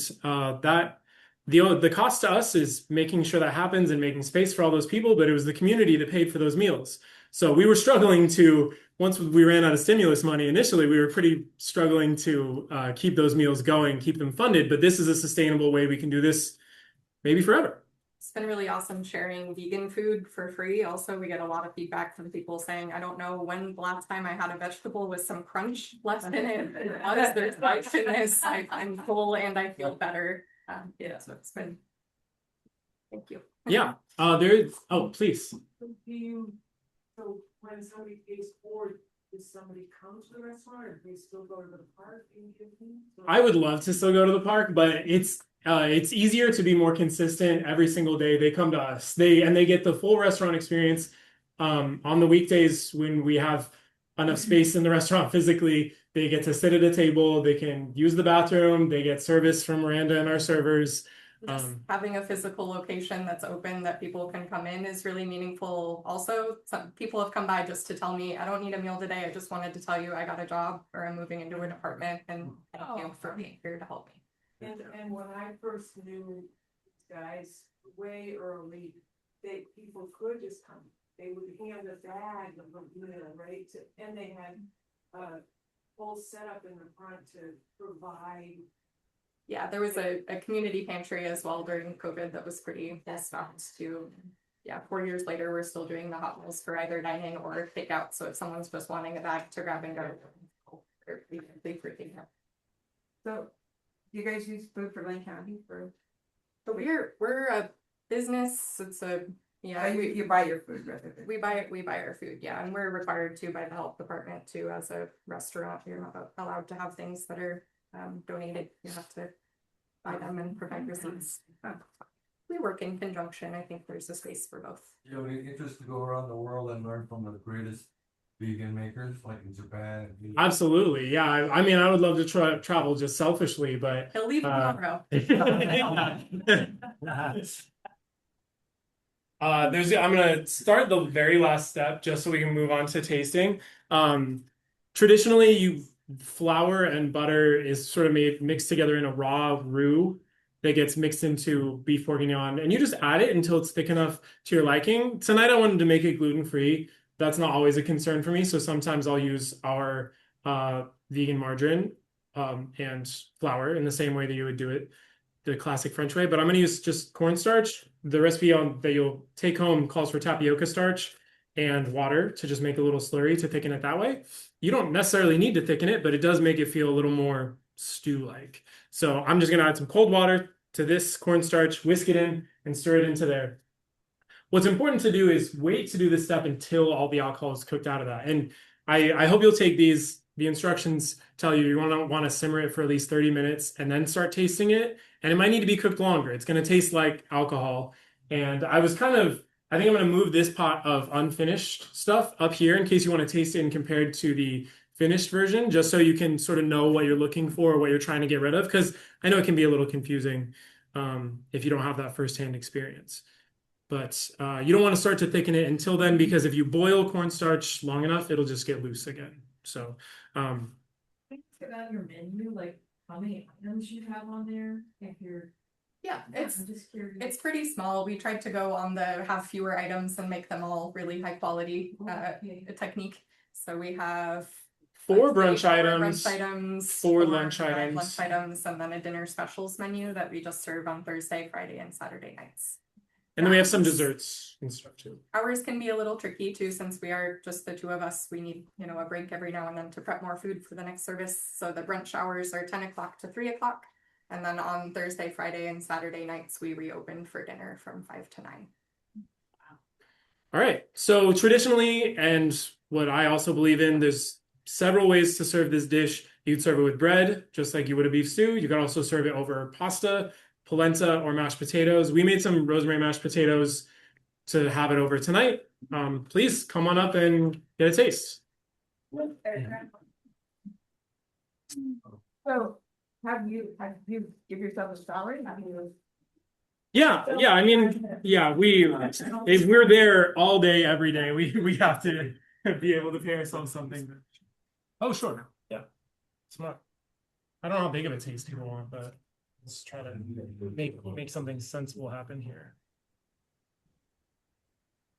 the cost to us is making sure that happens and making space for all those people, but it was the community that paid for those meals. So we were struggling to, once we ran out of stimulus money initially, we were pretty struggling to keep those meals going, keep them funded, but this is a sustainable way we can do this maybe forever. It's been really awesome sharing vegan food for free. Also, we get a lot of feedback from people saying, I don't know when the last time I had a vegetable with some crunch left in it. There's life in this. I'm full and I feel better. So it's been, thank you. Yeah, please. So when somebody pays forward, does somebody come to the restaurant or do they still go to the park and give them? I would love to still go to the park, but it's easier to be more consistent every single day. They come to us. They get the full restaurant experience. On the weekdays when we have enough space in the restaurant physically, they get to sit at a table, they can use the bathroom, they get service from Miranda and our servers. Just having a physical location that's open that people can come in is really meaningful. Also, some people have come by just to tell me, I don't need a meal today. I just wanted to tell you I got a job or I'm moving into an apartment and thank you for being here to help me. And when I first knew guys way early, people could just come, they would hand a bag of the meal, right, and they had a whole setup in the front to provide. Yeah, there was a community pantry as well during COVID that was pretty well stocked too. Yeah, 4 years later, we're still doing the hot meals for either dining or takeout. So if someone's just wanting a bag to grab and go, they're for takeout. So, you guys use food for Lynn County for? So we're a business. It's a You buy your food rather than. we buy our food, yeah, and we're required to by the health department too. As a restaurant, you're not allowed to have things that are donated. You have to buy them and provide receipts. We work in conjunction. I think there's a space for both. You have any interest to go around the world and learn from the greatest vegan makers, like in Japan? Absolutely, yeah. I mean, I would love to travel just selfishly, but He'll leave tomorrow. I'm gonna start the very last step just so we can move on to tasting. Traditionally, flour and butter is sort of mixed together in a raw roux that gets mixed into beef bourguignon, and you just add it until it's thick enough to your liking. Tonight I wanted to make it gluten-free. That's not always a concern for me, so sometimes I'll use our vegan margarine and flour in the same way that you would do it the classic French way, but I'm going to use just cornstarch. The recipe that you'll take home calls for tapioca starch and water to just make a little slurry to thicken it that way. You don't necessarily need to thicken it, but it does make it feel a little more stew-like. So I'm just going to add some cold water to this cornstarch, whisk it in, and stir it into there. What's important to do is wait to do this step until all the alcohol is cooked out of that. And I hope you'll take these. The instructions tell you want to simmer it for at least 30 minutes and then start tasting it. And it might need to be cooked longer. It's going to taste like alcohol. And I think I'm going to move this pot of unfinished stuff up here in case you want to taste it and compare it to the finished version, just so you can sort of know what you're looking for, what you're trying to get rid of. Because I know it can be a little confusing if you don't have that firsthand experience. But you don't want to start to thicken it until then, because if you boil cornstarch long enough, it'll just get loose again. So, Think about your menu, like how many items you have on there, if you're. Yeah, I'm just curious. it's pretty small. We tried to go on the have fewer items and make them all really high quality technique. So we have four let's brunch say items, four lunch items. lunch items, and then a dinner specials menu that we just serve on Thursday, Friday, and Saturday nights. And then we have some desserts and stuff too. Hours can be a little tricky too, since we are just the two of us. We need, a break every now and then to prep more food for the next service. So the brunch hours are 10 o'clock to 3 o'clock. And then on Thursday, Friday, and Saturday nights, we reopen for dinner from 5 to 9. All right. So traditionally, and what I also believe in, there's several ways to serve this dish. You'd serve it with bread, just like you would a beef stew. You could also serve it over pasta, polenta, or mashed potatoes. We made some rosemary mashed potatoes to have it over tonight. Please come on up and get a taste. So, have you give yourself a salary? Have you? Yeah. I mean, yeah, if we're there all day, every day, we have to be able to pay ourselves something. Oh, sure. Yeah. Smart. I don't know how big of a taste people want, but let's try to make something sensible happen here.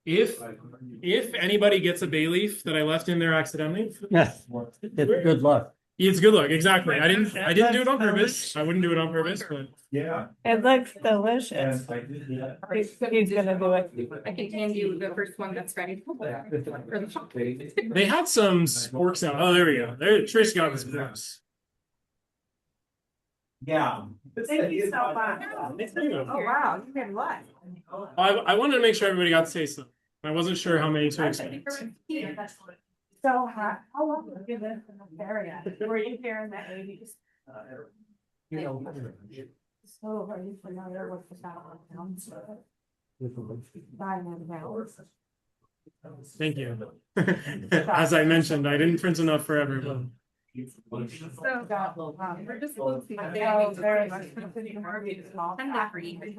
If anybody gets a bay leaf that I left in there accidentally, Yes, good luck. it's good luck. Exactly. I didn't do it on purpose. I wouldn't do it on purpose, but Yeah. It looks delicious. I did that. He's gonna do it. I can hand you the first one that's ready. they had some sporks out. Oh, there we go. There, Trish got the sporks. Yeah. Thank you so much. Oh, wow, you can what? I wanted to make sure everybody got to taste them. I wasn't sure how many to expect. So how long have you lived in this area? Were you here in the 80s? So are you familiar with the South Towns? Thank you. As I mentioned, I didn't print enough for everyone. We're just looking at very much. I'm not reading.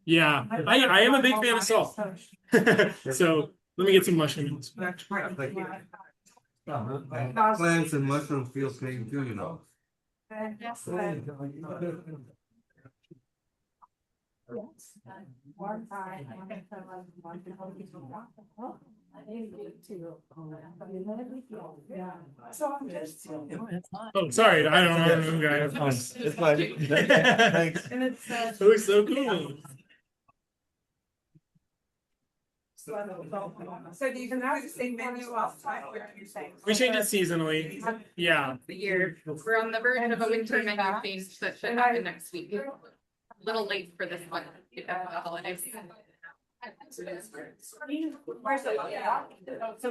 Yeah, I am a big fan of salt. So let me get some mushrooms. Plants and mushrooms feel pain too, Yes, but. One time, yeah, so I'm just. Oh, sorry, I don't know, guys. It's fine. Thanks. And it's. It looks so cool. So do you have the same menu last time? We change it seasonally. Yeah. The year, we're on the verge of a winter menu change that should happen next week. A little late for this one, because of the holidays. Where's the, yeah, so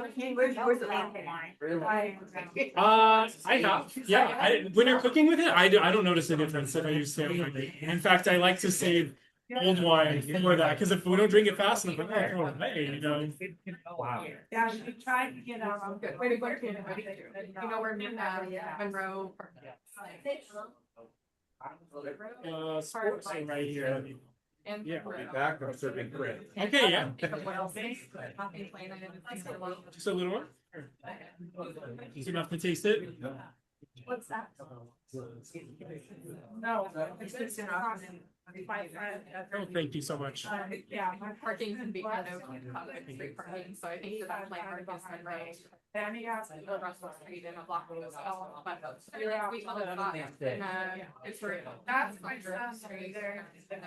where's the line? I have. Yeah. When you're cooking with it, I don't notice a difference if I use salmon. In fact, I like to save old wine for that because if we don't drink it fast enough, we're not throwing it away, you know. Wow. Yeah, we tried to get Good. Way to go, Tina. You know where Monroe. Sports are right here. And Yeah. Back, I'm serving bread. Okay, yeah. what else is? Coffee plain, I didn't taste it well. Just a little more. Just enough to taste it. What's that? No, it's just enough. My friend. Oh, thank you so much. Yeah. Parking can be kind of street parking, so I think that landmark is Monroe. And he asked. The Russell Street and a block as well, but really sweet little spot. And it's for That's my son's right there. Yeah.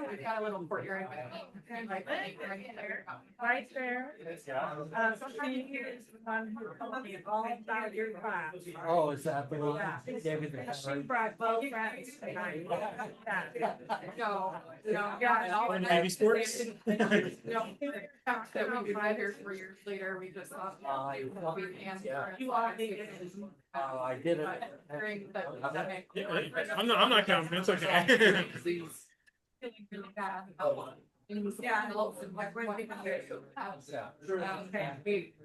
We've got a little courtyard. Right there. Something you hear is the one who told me all about your class. Oh, is that the one? Yeah. Gave me the She brought both friends tonight. No, no. Oh, Navy sports? No, that we tried here 4 years later, we just thought. We can. You are the. I did it. During the pandemic. Yeah, I'm not counting. It's okay. Feeling really bad. Yeah. Like when we got here.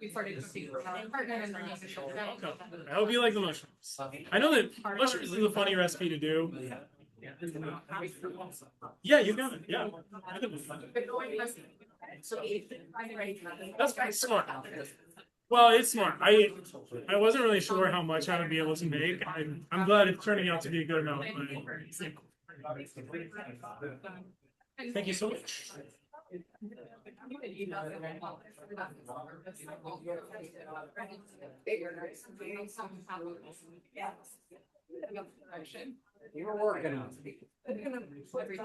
We started to see our partner and bringing the show down. I hope you like the mushrooms. I know that mushrooms is a funny recipe to do. Yeah, you got it. Yeah. That's pretty smart. Well, it's smart. I wasn't really sure how much I would be able to make. I'm glad it's turning out to be a good amount. Thank you so much. You were working on it.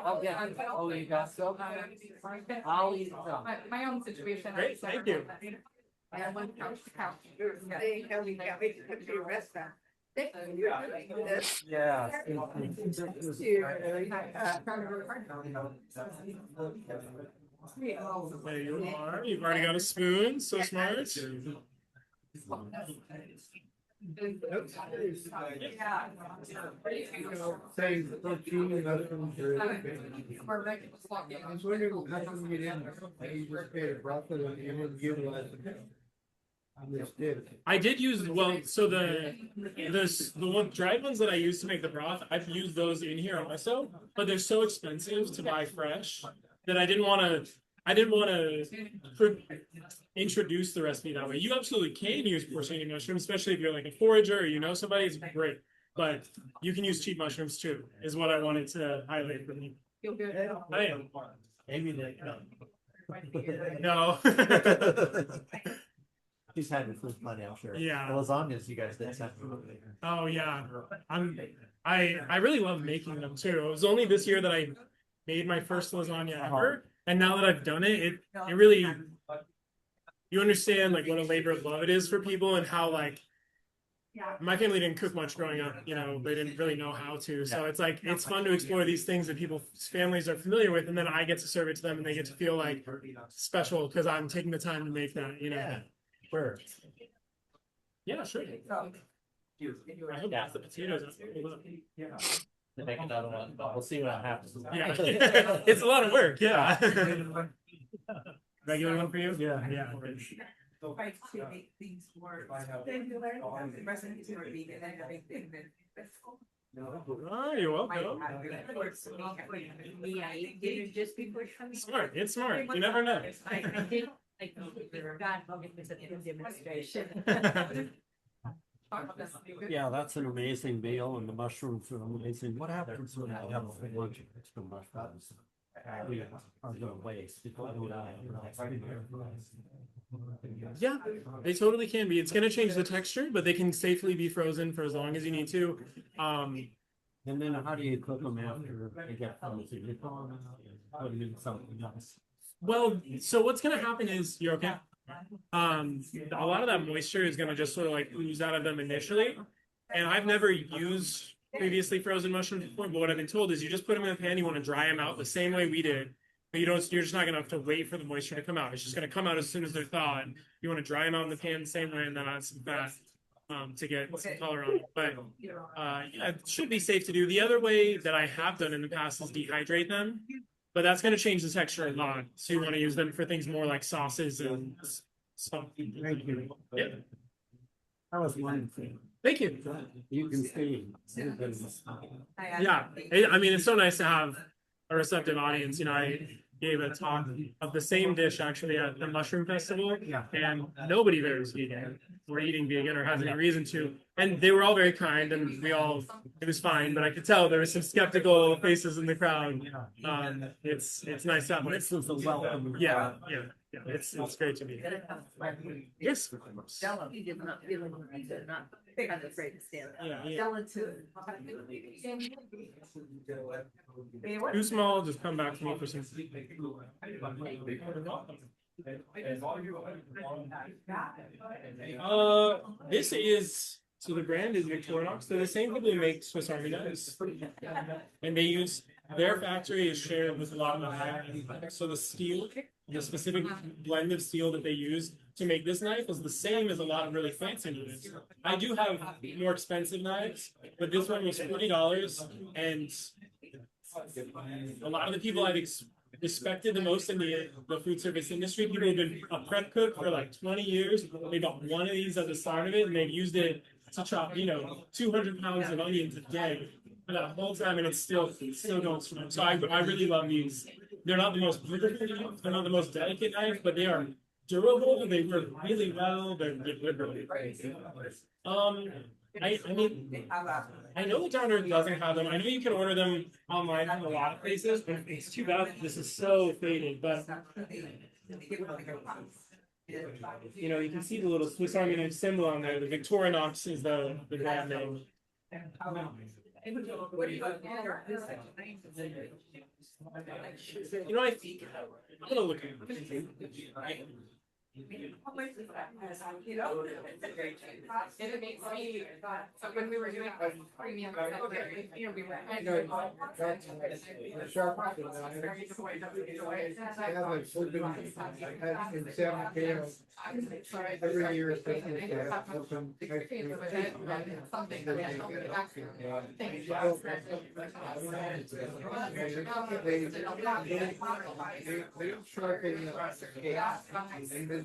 I'll get it. Oh, you got some? I'll eat some. My own situation. Great, thank you. I went couch to couch. Yeah. There you are. You've already got a spoon. So smart. We're making a swap. I was wondering how come you didn't, you just paid a profit and you didn't utilize it. I just did. I did use so the one dried ones that I used to make the broth, I've used those in here also, but they're so expensive to buy fresh that I didn't want to introduce the recipe that way. You absolutely can use porcini mushrooms, especially if you're like a forager or you know somebody. It's great, but you can use cheap mushrooms too. Is what I wanted to highlight for me. Feel good. I am. Maybe they. No. He's had his food money, I'm sure. Yeah. The lasagnas you guys did. Oh yeah, I really love making them too. It was only this year that I made my first lasagna ever, and now that I've done it, it really, you understand like what a labor of love it is for people and how like my family didn't cook much growing up, you know, they didn't really know how to. So it's like it's fun to explore these things that people's families are familiar with, and then I get to serve it to them, and they get to feel like special because I'm taking the time to make that, you know. Yeah. Sure. Yeah, sure. I hope that's the potatoes. To make another one, but we'll see what happens. Yeah, it's a lot of work. Yeah. Regular one for you? Yeah. Yeah. To make things work. Recipes are vegan and everything. Oh, you're welcome. Smart. It's smart. You never know. Yeah, that's an amazing meal and the mushrooms are amazing. What happens when I have a whole bunch of extra mushrooms? We are gonna waste. People do that. Yeah, they totally can be. It's gonna change the texture, but they can safely be frozen for as long as you need to. And then how do you cook them after they get frozen? You thaw them out and put them in something else. Well, so what's gonna happen is you're okay. A lot of that moisture is gonna just sort of like ooze out of them initially. And I've never used previously frozen mushrooms before, but what I've been told is you just put them in a pan, you want to dry them out the same way we did. But you're just not gonna have to wait for the moisture to come out. It's just gonna come out as soon as they're thawed. You want to dry them out in the pan the same way and then add some fat to get some color on it. But yeah, it should be safe to do. The other way that I have done in the past is dehydrate them. But that's going to change the texture a lot. So you want to use them for things more like sauces and stuff. Thank you. Yeah. That was wonderful. Thank you. You can see. Yeah. I mean, it's so nice to have a receptive audience. You know, I gave a talk of the same dish actually at the Mushroom Festival. Yeah. And nobody there was vegan or eating vegan or has any reason to. And they were all very kind and it was fine, but I could tell there were some skeptical faces in the crowd. It's nice to have. This was a welcome. Yeah. It's great to be here. Yes. He did not feel it, he did not, kind of afraid to stand up. Yeah. Tell it to. Too small, just come back to me for some. This is, so the brand is Victorinox. They're the same people who make Swiss Army knives. And they use, their factory is shared with a lot of the, so the steel, the specific blend of steel that they use to make this knife is the same as a lot of really fancy knives. I do have more expensive knives, but this one was $40 and a lot of the people I've respected the most in the food service industry, people who've been a prep cook for like 20 years, they got one of these at the start of it and they've used it to chop, 200 pounds of onions a day for that whole time and it's still going strong. So I really love these. They're not the most beautiful knives, they're not the most delicate knives, but they are durable, they work really well, they're good. I mean, I know the Down Earth doesn't have them. I know you can order them online from a lot of places, but it's too bad this is so faded. But you can see the little Swiss Army knife symbol on there. The Victorinox is the brand name. I'm gonna look at it. It makes me, so when we were doing premium, we were. Every year.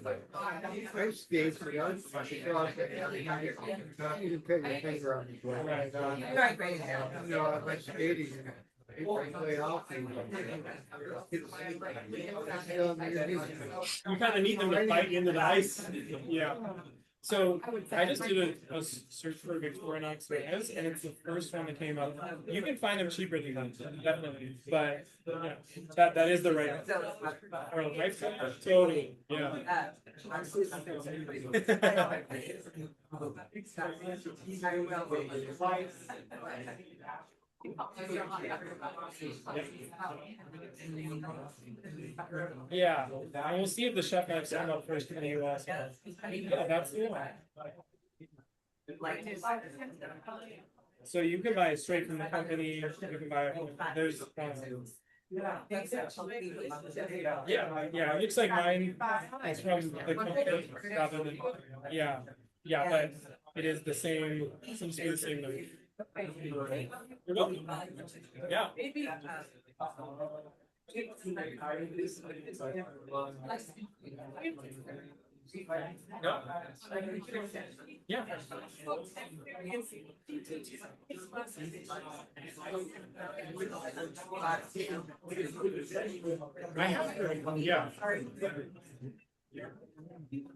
I skates, but I you can put your finger on it. Right, great. I like skating. You kind of need them to bite into the ice. Yeah. So I just did a search for Victorinox knives, and it's the first one that came up. You can find them cheaper than that, definitely. But yeah, that is the right or knife set. Totally. Yeah. Yeah, and we'll see if the chef knives come up first in the US. Yeah, that's it. So you can buy it straight from the company. You can buy it. There's yeah, it looks like mine is from the company rather than but it is the same. Seems to be the same knife. You're welcome. Yeah. Yeah. I have. Yeah. Been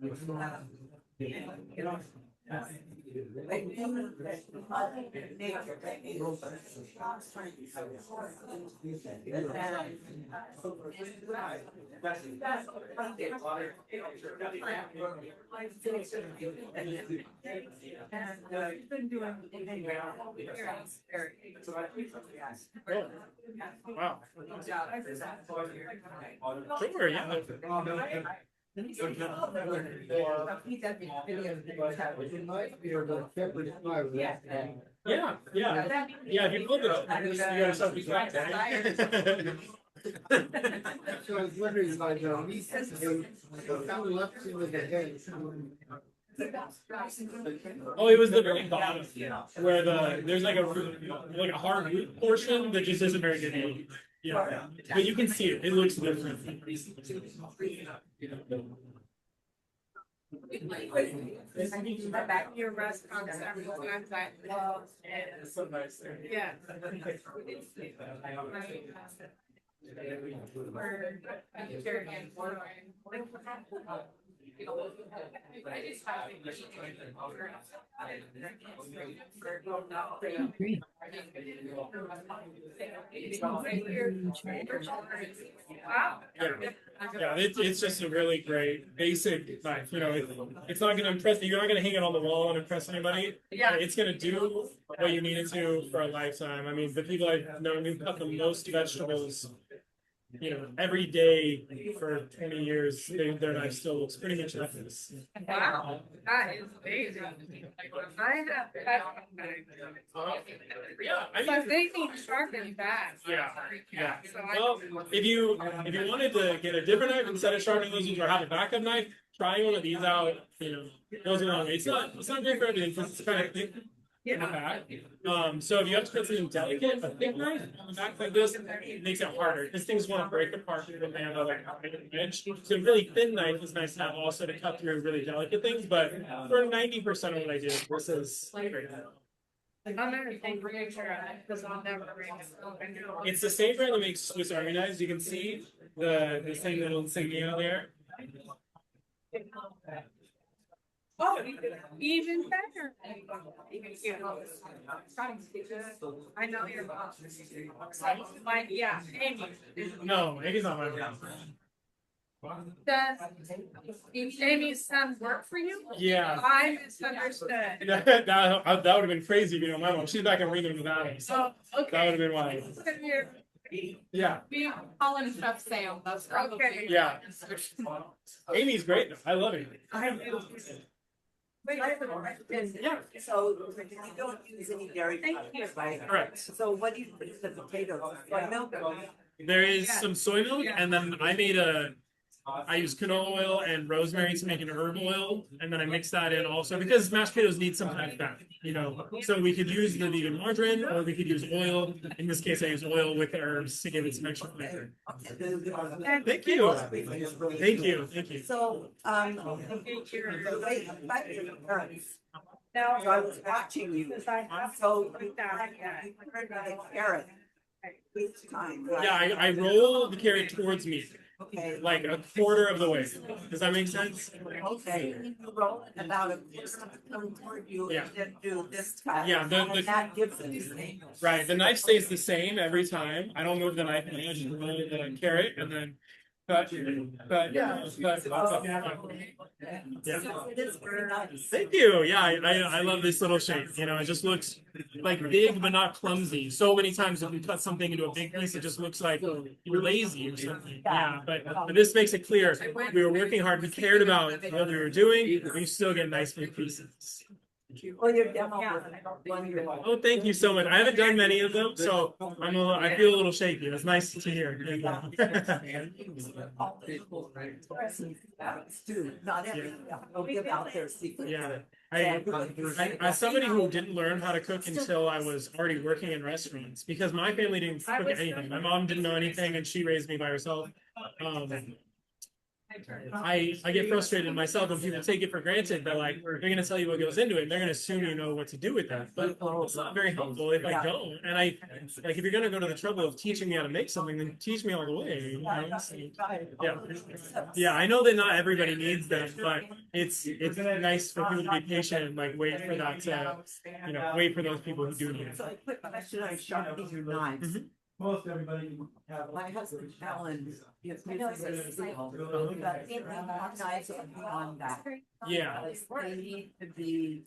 doing. Wow. Sure, yeah. Yeah, yeah. Yeah, if you look at it, you gotta start with that. So I was wondering, like, how left with the head. Oh, it was the very bottom where there's like a hard root portion that just isn't very good. Yeah, but you can see it. It looks different. Back to your restaurants every time I love and So nice there. yeah. Wow. Yeah, it's just a really great basic knife. You know, it's not going to impress you. You're not going to hang it on the wall and impress anybody. Yeah. It's going to do what you need it to for a lifetime. I mean, the people I've known who cut the most vegetables, you know, every day for 20 years, their knife still looks pretty much like this. Wow, that is amazing. I have Yeah, I so mean, they need sharpened back. yeah, yeah. So I, Well, if you wanted to get a different knife instead of sharpening those or have a backup knife, try one of these out. You know, goes a long way. It's not great for everything because it's kind of thick in the back. So if you have to put something delicate, a thick knife on the back like this, it makes it harder because things want to break apart when they have like an edge. So a really thin knife is nice to have also to cut through really delicate things. But for 90% of what I do, this is great. I'm gonna take a picture of it because I'll never bring it open. It's the same brand that makes Swiss Army knives. You can see the same little insignia there. Oh, even better. I know you're like, yeah, Amy. No, Amy's not my brand. Does Amy's son work for you? Yeah. I misunderstood. that would have been crazy if you know my mom. She's back in Reno, Nevada. So Oh, okay. that would have been wild. Yeah. We call him Chef Sam. That's okay. Yeah. Amy's great though. I love Amy. Yeah. So you don't use any dairy products, right? Correct. So what do you put in the potatoes? Soy milk? There is some soy milk, and then I use canola oil and rosemary to make an herb oil, and then I mix that in also because mashed potatoes need some kind of fat, you know. So we could use the vegan margarine, or we could use oil. In this case, I use oil with herbs to give it some extra flavor. Thank you. Thank you. Thank you. So, the way you fight your parents. Now, I was watching you, so you heard the carrot each time. Right? Yeah, I roll the carrot towards me, Okay. like a quarter of the way. Does that make sense? Okay, you roll it about a quarter come toward you Yeah. and then do this time. Yeah, And that gives it the same. Right, the knife stays the same every time. I don't move the knife, I just roll the carrot and then cut. Yeah. It is very nice. Thank you. Yeah, I love this little shape. You know, it just looks like big but not clumsy. So many times if you cut something into a big piece, it just looks like you're lazy or something. Yeah, but this makes it clear we were working hard. We cared about what we were doing. We still get nice big pieces. Well, your demo was wonderful. Oh, thank you so much. I haven't done many of them, so I feel a little shaky. It's nice to hear. Thank you. Not everyone will give out their secrets. Yeah. As somebody who didn't learn how to cook until I was already working in restaurants, because my family didn't cook anything. My mom didn't know anything, and she raised me by herself. I get frustrated myself when people take it for granted. They're like, they're gonna tell you what goes into it, and they're gonna assume you know what to do with that. But it's not very helpful if I don't. And I like if you're gonna go to the trouble of teaching me how to make something, then teach me all the way. You know? So, yeah, I know that not everybody needs them, but it's nice for people to be patient and like wait for that to, you know, wait for those people who do need it. So a quick question on sharpening your knives. Most everybody have. My husband Alan is knives are beyond that. Yeah. They need to be.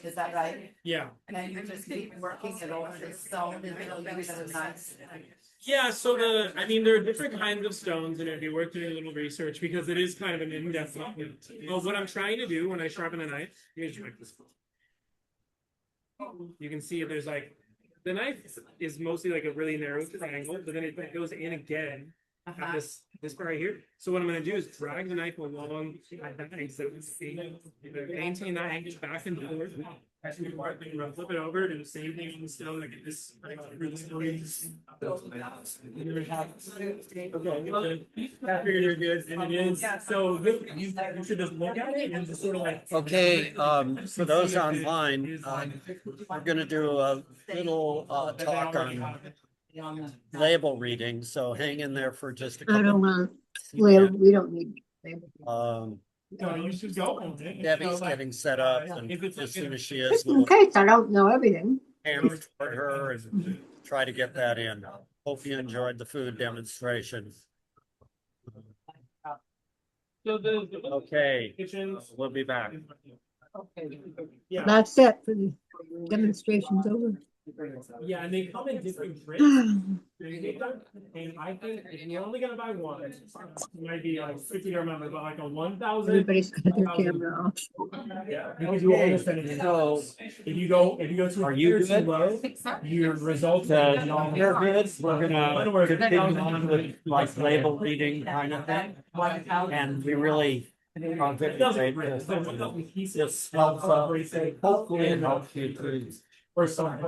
Is that right? Yeah. And you just keep working it over the stone until you get a nice. Yeah, so I mean, there are different kinds of stones, and it'd be worth doing a little research because it is kind of an in-depth topic. Well, what I'm trying to do when I sharpen a knife, here's like this. You can see there's like, the knife is mostly like a really narrow triangle, but then it goes in again at this part right here. So what I'm going to do is drag the knife along at that angle, so maintain that angle back and forth. Flip it over to the same thing on the stone, like this. I figured you're good, and it is. So you should just look at it and just sort of like. Okay, for those online, we're gonna do a little talk on label reading, so hang in there for just a I don't couple. want, well, we don't need. No, you should go. Debbie's getting set up, and as soon as she is, Just in we'll case I don't know everything. hand toward her and try to get that in. Hope you enjoyed the food demonstration. Okay, Kitchens. we'll be back. Yeah. That's it for the demonstration's over. Yeah, and they come in different drinks. And I think if you're only gonna buy one, it might be like 50 to remember, but like a 1,000. Everybody's got their camera off. Yeah, because you only spend it. So, if you go to are you too good? low, your results. You're good. We're gonna continue on with like label reading kind of thing. And we really are good at this helps hopefully it helps you to. Or something.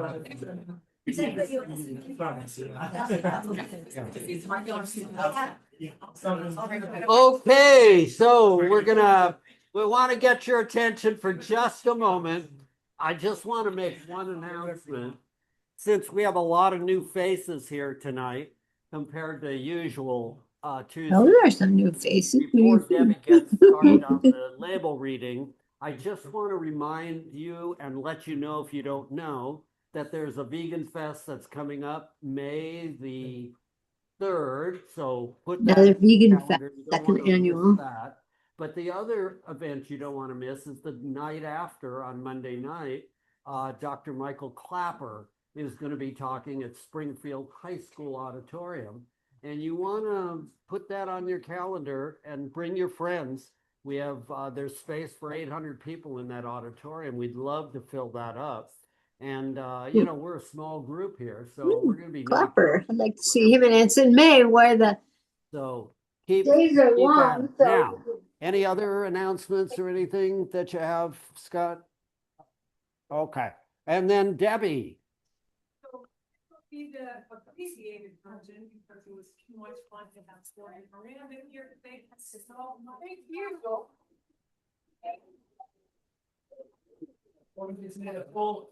Okay, so we want to get your attention for just a moment. I just want to make one announcement. Since we have a lot of new faces here tonight compared to usual Tuesday. Oh, there are some new faces. Before Debbie gets started on the label reading, I just want to remind you and let you know if you don't know that there's a vegan fest that's coming up May the 3rd. So put that Another vegan fest, calendar. You don't second wanna miss annual. that. But the other event you don't want to miss is the night after on Monday night. Dr. Michael Clapper is going to be talking at Springfield High School Auditorium. And you want to put that on your calendar and bring your friends. We have, there's space for 800 people in that auditorium. We'd love to fill that up. And, you know, we're a small group here, so we're going to be. Clapper. I'd like to see him, and it's in May where the So keep days are at long. it. So Now, any other announcements or anything that you have, Scott? Okay. And then Debbie. Be the abbreviated version because it was too much fun to have stories around in here today. So, thank you. Well, we just need a full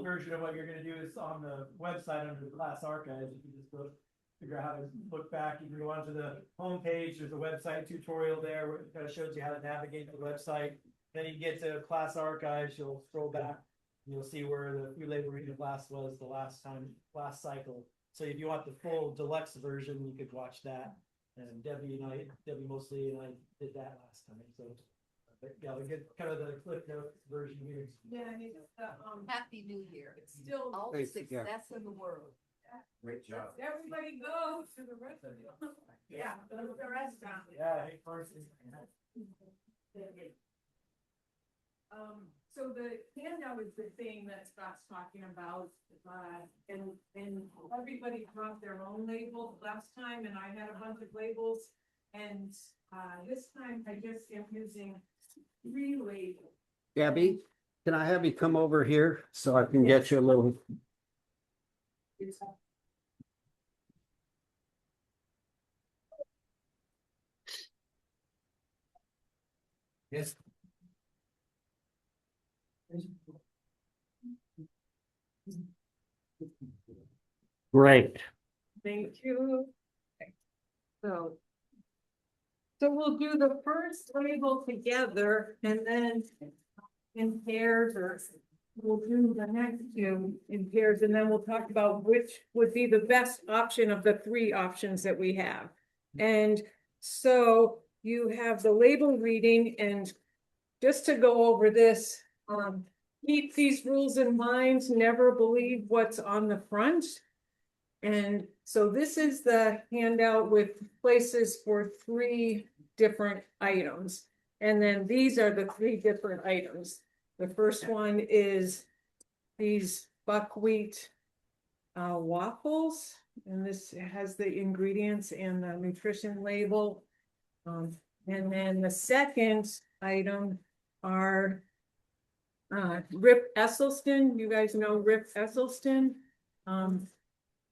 version of what you're gonna do is on the website under the class archives. You can just go figure out how to look back. You can go onto the homepage. There's a website tutorial there where it kind of shows you how to navigate the website. Then you get to class archives, you'll scroll back. You'll see where the free label reading class was the last cycle. So if you want the full deluxe version, you could watch that. And Debbie Mosley and I did that last time. So yeah, we get kind of the clip note version here. Yeah, it's Happy New Year. It's still All the Thanks, yeah. success in the world. Great job. everybody goes to the restaurant. Yeah, go to the restaurant. Yeah, hey, first. So the handout is the thing that Scott's talking about, and everybody brought their own labels last time, and I had a bunch of labels. And, this time I just am using 3 labels. Debbie, can I have you come over here so I can get you a little Yes. Great. Thank you. So. So we'll do the first label together and then in pairs, or we'll do the next two in pairs, and then we'll talk about which would be the best option of the three options that we have. And so you have the label reading, and just to go over this, keep these rules in mind, never believe what's on the front. And so this is the handout with places for 3 different items. And then these are the 3 different items. The first one is these buckwheat waffles. And this has the ingredients and the nutrition label. And then the second item are Rip Esselstyn. You guys know Rip Esselstyn.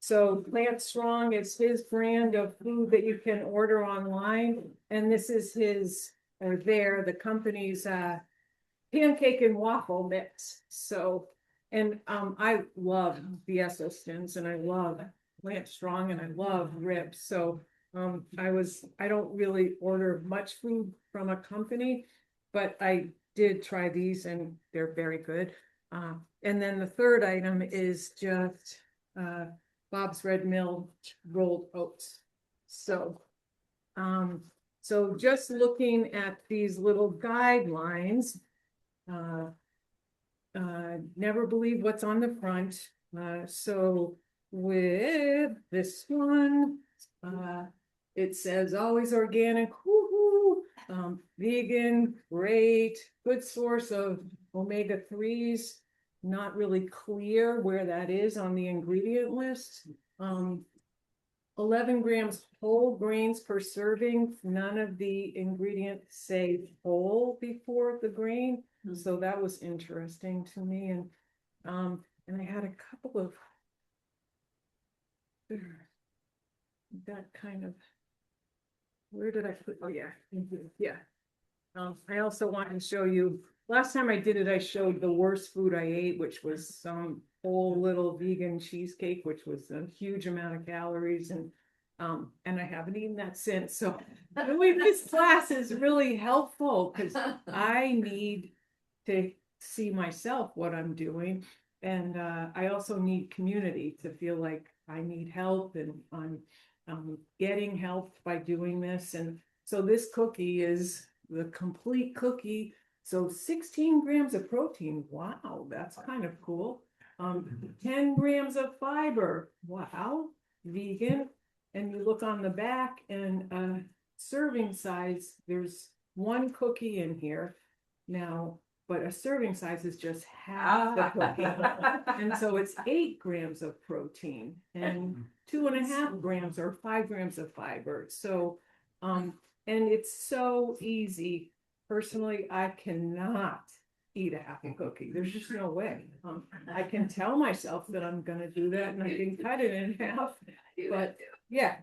So Plant Strong is his brand of food that you can order online. And this is the company's pancake and waffle mix. So, and I love the Esselstyns, and I love Plant Strong, and I love Rip. So I don't really order much food from a company, but I did try these and they're very good. And then the third item is just Bob's Red Mill rolled oats. So, so just looking at these little guidelines, never believe what's on the front. So with this one, it says always organic, vegan, great, good source of omega-3s. Not really clear where that is on the ingredient list. 11 grams whole grains per serving. None of the ingredients say whole before the grain. So that was interesting to me. And I had a couple of that kind of, where did I put, oh yeah, yeah. I also wanted to show you, last time I did it, I showed the worst food I ate, which was some whole little vegan cheesecake, which was a huge amount of calories, and I haven't eaten that since. So doing this class is really helpful because I need to see myself what I'm doing, and I also need community to feel like I need help, and I'm getting helped by doing this. And so this cookie is the complete cookie. So 16 grams of protein. Wow, that's kind of cool. 10 grams of fiber. Wow, vegan. And you look on the back, and serving size, there's one cookie in here now, but a serving size is just half the cookie. And so it's 8 grams of protein and 2.5 grams or 5 grams of fiber. So, and it's so easy. Personally, I cannot eat a half a cookie. There's just no way. I can tell myself that I'm gonna do that, and I can cut it in half, but yeah.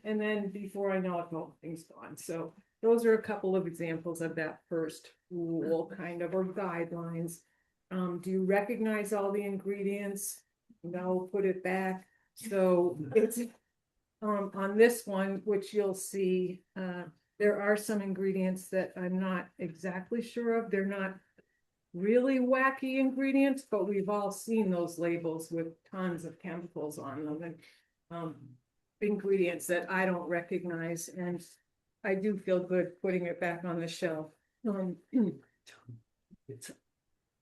And then before I know it, the whole thing's gone. So those are a couple of examples of that first rule, kind of, or guidelines. Do you recognize all the ingredients? No, put it back. So it's on this one, which you'll see, there are some ingredients that I'm not exactly sure of. They're not really wacky ingredients, but we've all seen those labels with tons of chemicals on them, and ingredients that I don't recognize, and I do feel good putting it back on the shelf. It's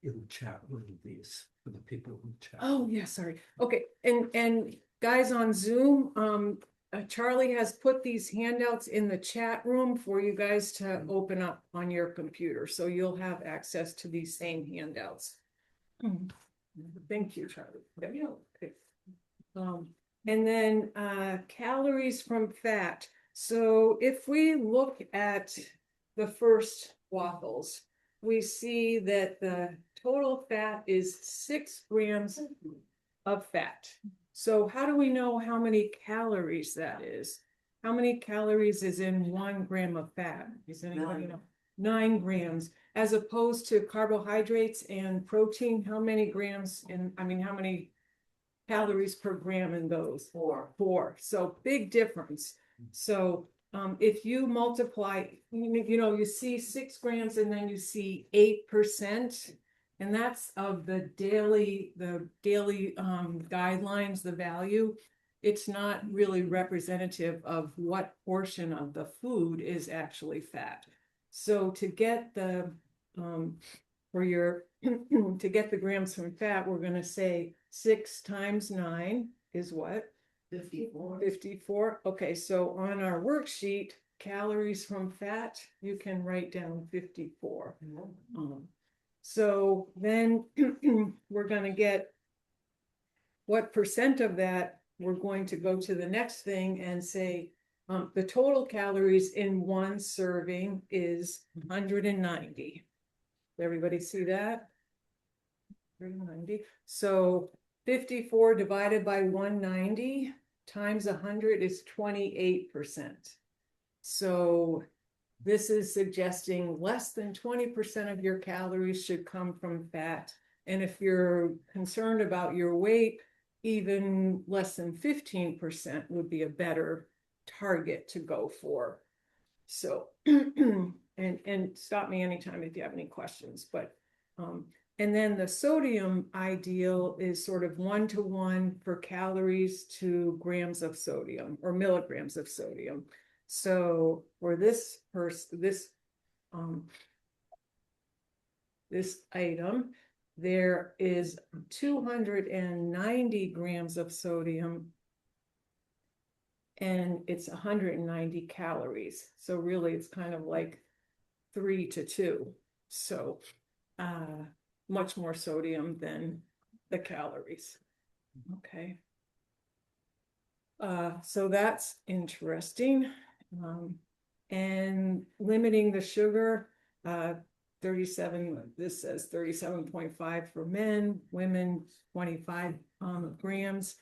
in the chat room, these for the people who chat. Oh, yeah, sorry. Okay, and guys on Zoom, Charlie has put these handouts in the chat room for you guys to open up on your computer, so you'll have access to these same handouts. Thank you, Charlie. Okay. And then calories from fat. So if we look at the first waffles, we see that the total fat is 6 grams of fat. So how do we know how many calories that is? How many calories is in 1 gram of fat? Does anybody know? 9 grams, as opposed to carbohydrates and protein, how many grams how many calories per gram in those? 4. So big difference. So if you multiply, you see 6 grams and then you see 8%. And that's of the daily guidelines, the value. It's not really representative of what portion of the food is actually fat. So to get the to get the grams from fat, we're going to say 6 times 9 is what? 54. 54. Okay, so on our worksheet, calories from fat, you can write down 54. So then we're going to get what percent of that. We're going to go to the next thing and say the total calories in 1 serving is 190. Everybody see that? 190. So 54 divided by 190 times 100 is 28%. So this is suggesting less than 20% of your calories should come from fat. And if you're concerned about your weight, even less than 15% would be a better target to go for. So, and stop me anytime if you have any questions, but, and then the sodium ideal is sort of 1-to-1 for calories to grams of sodium or milligrams of sodium. So for this item, there is 290 grams of sodium and it's 190 calories. So really it's kind of like 3-to-2. So much more sodium than the calories. Okay. So that's interesting. And limiting the sugar, 37, this says 37.5 for men, women 25 grams.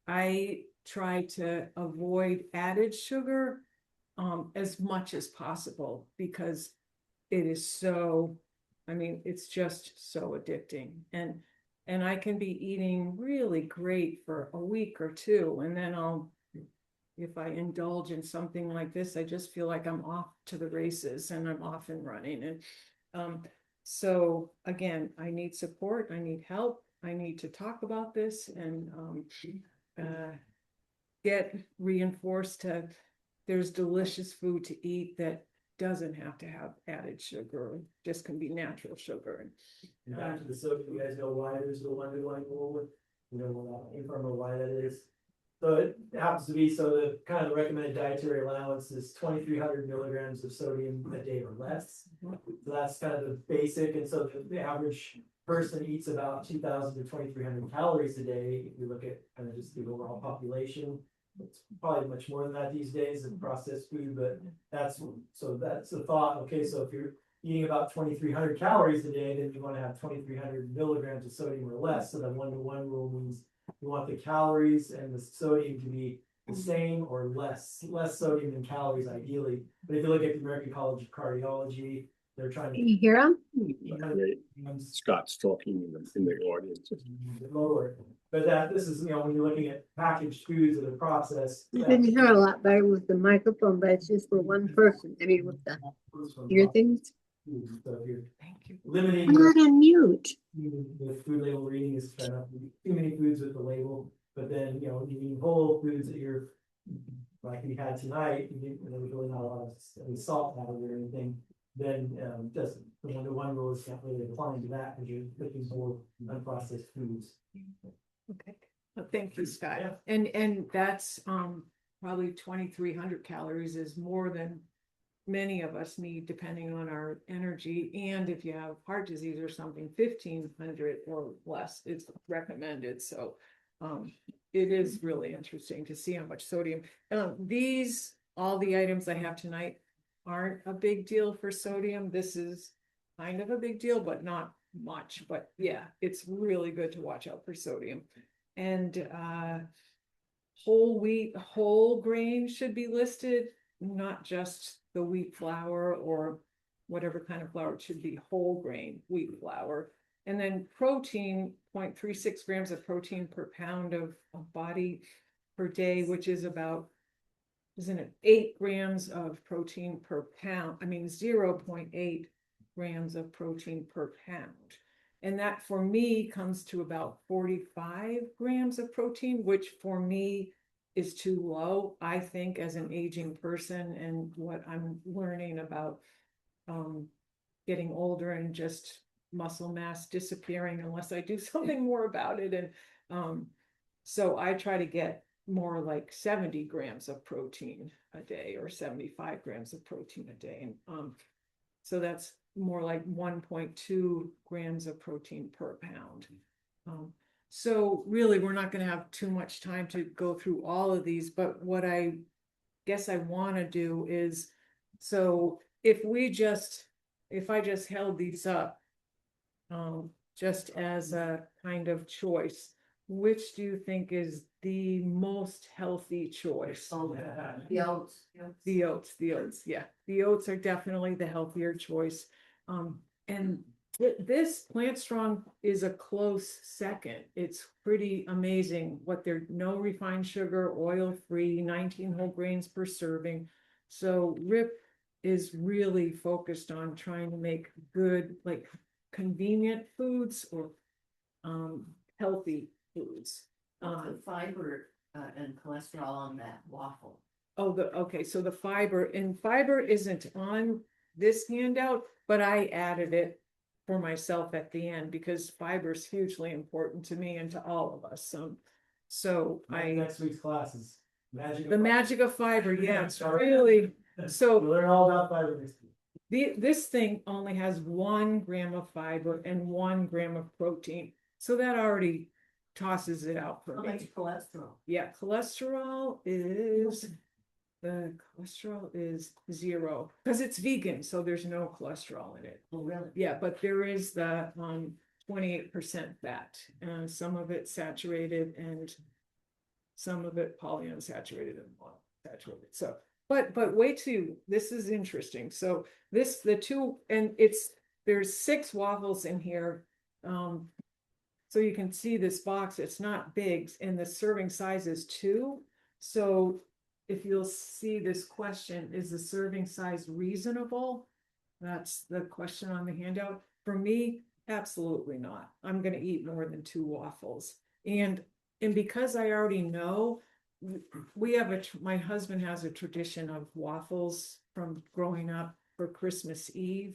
I try to avoid added sugar as much as possible because it is so, it's just so addicting. And I can be eating really great for a week or 2, and then if I indulge in something like this, I just feel like I'm off to the races and I'm off and running. And so again, I need support, I need help, I need to talk about this and get reinforced to there's delicious food to eat that doesn't have to have added sugar, just can be natural sugar. And back to the soda, you guys know why there's the 1-to-1 rule, informal why that is. So it happens to be, so the kind of the recommended dietary allowance is 2,300 milligrams of sodium a day or less. So that's kind of the basic, and so the average person eats about 2,000 to 2,300 calories a day. If you look at kind of just the overall population, it's probably much more than that these days in processed food, but that's the thought. Okay, so if you're eating about 2,300 calories a day, then you want to have 2,300 milligrams of sodium or less. So the 1-to-1 rule means you want the calories and the sodium to be the same or less sodium than calories ideally. But if you look at the American College of Cardiology, they're trying to. Can you hear him? Scott's talking in the audience. Lower. But this is, when you're looking at packaged foods that are processed. You can hear a lot better with the microphone, but it's just for one person. With the ear things. So if you're Thank you. limiting I'm not on mute. the food label reading is trying not to eat too many foods with the label, but then eating whole foods that you're like we had tonight, there's really not a lot of salt added or anything. Then just the 1-to-1 rule is not really applying to that because you're looking for unprocessed foods. Okay. Well, thank you, Scott. Yeah. And that's probably 2,300 calories is more than many of us need depending on our energy. And if you have heart disease or something, 1,500 or less is recommended. So it is really interesting to see how much sodium. All the items I have tonight aren't a big deal for sodium. This is kind of a big deal, but not much. But yeah, it's really good to watch out for sodium. And whole wheat, whole grain should be listed, not just the wheat flour or whatever kind of flour. It should be whole grain wheat flour. And then protein, 0.36 grams of protein per pound of body per day, which is about, isn't it 8 grams of protein per pound? I mean, 0.8 grams of protein per pound. And that for me comes to about 45 grams of protein, which for me is too low, I think, as an aging person, and what I'm learning about getting older and just muscle mass disappearing unless I do something more about it. And so I try to get more like 70 grams of protein a day or 75 grams of protein a day. And so that's more like 1.2 grams of protein per pound. So really, we're not going to have too much time to go through all of these, but what I guess I want to do is, so if I just held these up, just as a kind of choice, which do you think is the most healthy choice? Oh, the oats. The oats, yeah. The oats are definitely the healthier choice. And this Plant Strong is a close second. It's pretty amazing what they're, no refined sugar, oil-free, 19 whole grains per serving. So RIP is really focused on trying to make good, like convenient foods or healthy foods. The fiber and cholesterol on that waffle. Oh, okay, so the fiber isn't on this handout, but I added it for myself at the end because fiber is hugely important to me and to all of us. So Next week's class is the magic of fiber, yeah, it's really, so we'll learn all about fiber next week. this thing only has 1 gram of fiber and 1 gram of protein. So that already tosses it out for How me. much cholesterol? Yeah, cholesterol is 0 because it's vegan, so there's no cholesterol in it. Oh, really? Yeah, but there is the 28% fat, and some of it saturated and some of it polyunsaturated and monounsaturated. So, but wait till this is interesting. So there's 6 waffles in here. So you can see this box, it's not big, and the serving size is 2. So if you'll see this question, is the serving size reasonable? That's the question on the handout. For me, absolutely not. I'm going to eat more than 2 waffles. And because I already know, my husband has a tradition of waffles from growing up for Christmas Eve.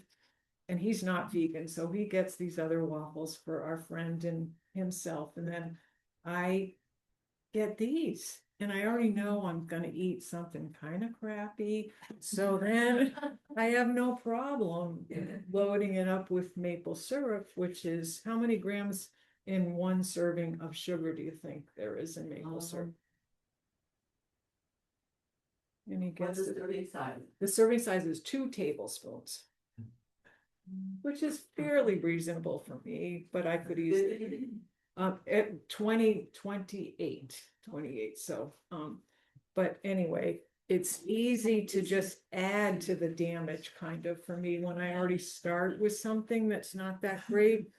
And he's not vegan, so he gets these other waffles for our friend and himself. And then I get these. And I already know I'm going to eat something kind of crappy. So then I have no problem loading it up with maple syrup, which is how many grams in 1 serving of sugar do you think there is in maple syrup? Any What's guesses? the serving size? The serving size is 2 tablespoons. Which is fairly reasonable for me, but I could easily at 28. So but anyway, it's easy to just add to the damage kind of for me when I already start with something that's not that great.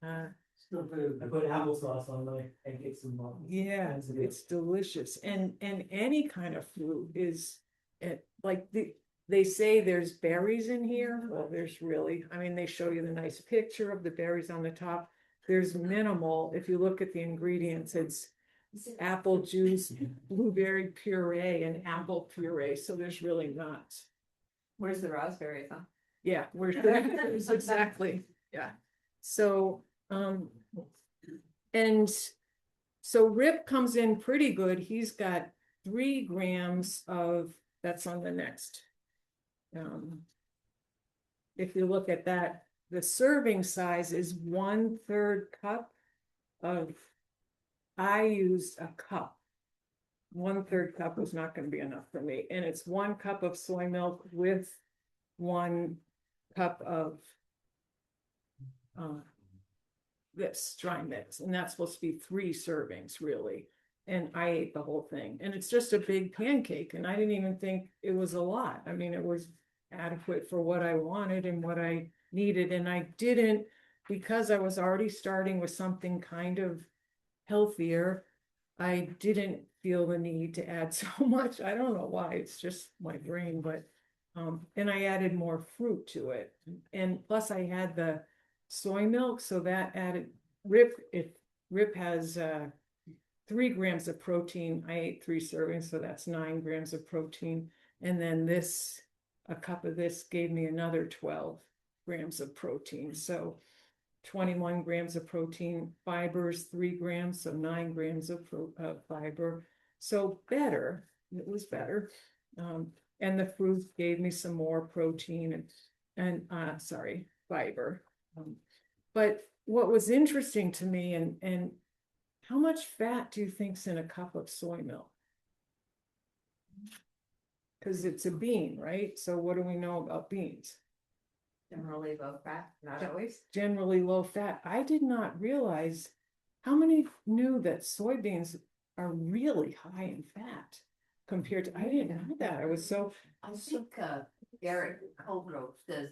I put applesauce on my pancakes and waffles. Yeah, it's delicious. And any kind of fruit is like they say there's berries in here. Well, there's really, I mean, they show you the nice picture of the berries on the top. There's minimal. If you look at the ingredients, it's apple juice, blueberry puree, and apple puree. So there's really not. Where's the raspberries, huh? Yeah, where's the exactly. Yeah. So and so Rip comes in pretty good. He's got 3 grams of, that's on the next. If you look at that, the serving size is 1/3 cup of, I used a cup. 1/3 cup was not going to be enough for me. And it's 1 cup of soy milk with 1 cup of this dry mix. And that's supposed to be 3 servings really. And I ate the whole thing, and it's just a big pancake, and I didn't even think it was a lot. I mean, it was adequate for what I wanted and what I needed, and I didn't, because I was already starting with something kind of healthier, I didn't feel the need to add so much. I don't know why, it's just my brain, but and I added more fruit to it. And plus I had the soy milk, so that added Rip has 3 grams of protein. I ate 3 servings, so that's 9 grams of protein. And then a cup of this gave me another 12 grams of protein. So 21 grams of protein, fibers 3 grams, so 9 grams of fiber. So better, it was better. And the fruit gave me some more protein and fiber. But what was interesting to me, and how much fat do you think's in a cup of soy milk? Because it's a bean, right? So what do we know about beans? Generally low fat, not always. Generally low fat. I did not realize how many knew that soybeans are really high in fat compared to, I didn't know that. I was so. I think Eric Coulthard says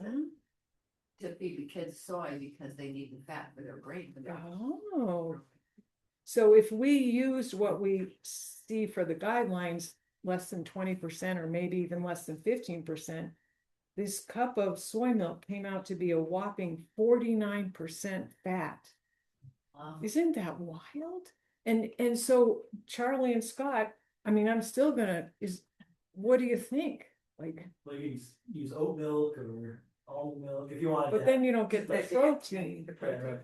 to feed the kids soy because they need the fat for their brain. Oh. So if we used what we see for the guidelines, less than 20% or maybe even less than 15%, this cup of soy milk came out to be a whopping 49% fat. Wow. Isn't that wild? And so Charlie and Scott, I mean, I'm still what do you think? Like, Well, you use oat milk or almond milk if you want. But then you don't get the protein. Right.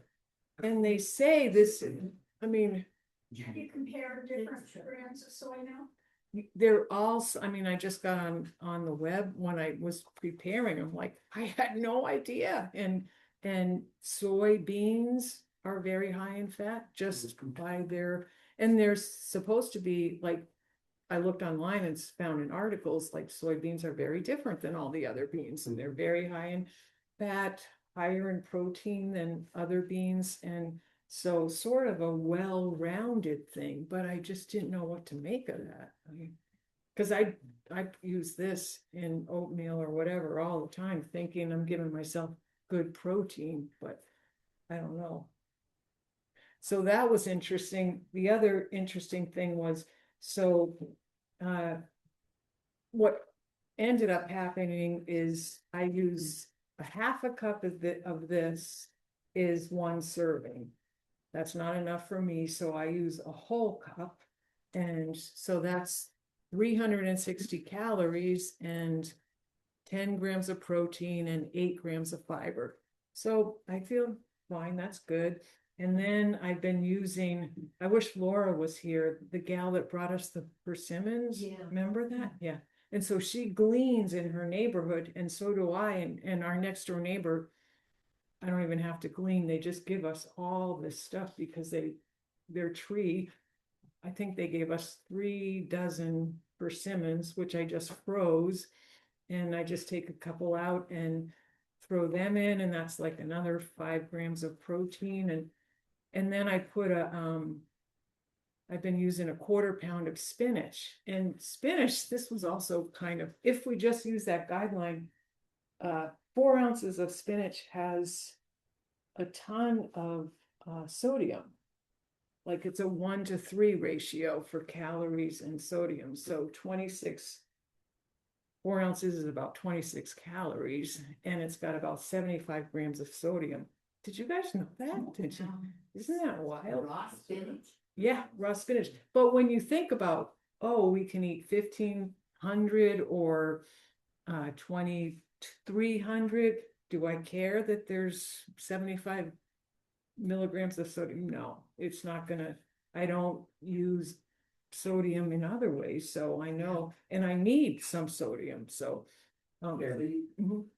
And they say this, I mean. Can you compare different brands of soy now? They're all, I mean, I just got on the web when I was preparing. I'm like, I had no idea. And soybeans are very high in fat just by and they're supposed to be like, I looked online and found in articles like soybeans are very different than all the other beans, and they're very high in fat, higher in protein than other beans. And so sort of a well-rounded thing, but I just didn't know what to make of that. Because I use this in oatmeal or whatever all the time, thinking I'm giving myself good protein, but I don't know. So that was interesting. The other interesting thing was, so what ended up happening is I use a half a cup of this is 1 serving. That's not enough for me, so I use a whole cup, and so that's 360 calories and 10 grams of protein and 8 grams of fiber. So I feel fine, that's good. And then I've been using, I wish Laura was here, the gal that brought us the persimmons. Yeah. Remember that? Yeah. And so she gleans in her neighborhood, and so do I, and our next door neighbor, I don't even have to glean. They just give us all this stuff because their tree, I think they gave us 3 dozen persimmons, which I just froze. And I just take a couple out and throw them in. And that's like another 5 grams of protein. And then I put I've been using a 1/4 pound of spinach. And spinach, this was also kind of, if we just use that guideline, 4 ounces of spinach has a ton of sodium. Like it's a 1-to-3 ratio for calories and sodium. So 4 ounces is about 26 calories, and it's got about 75 grams of sodium. Did you guys know that? Did you? Isn't that wild? Raw spinach? Yeah, raw spinach. But when you think about, we can eat 1,500 or 2,300. Do I care that there's 75 milligrams of sodium? No, it's not gonna, I don't use sodium in other ways, so I know, and I need some sodium, so. Debbie, Mhm.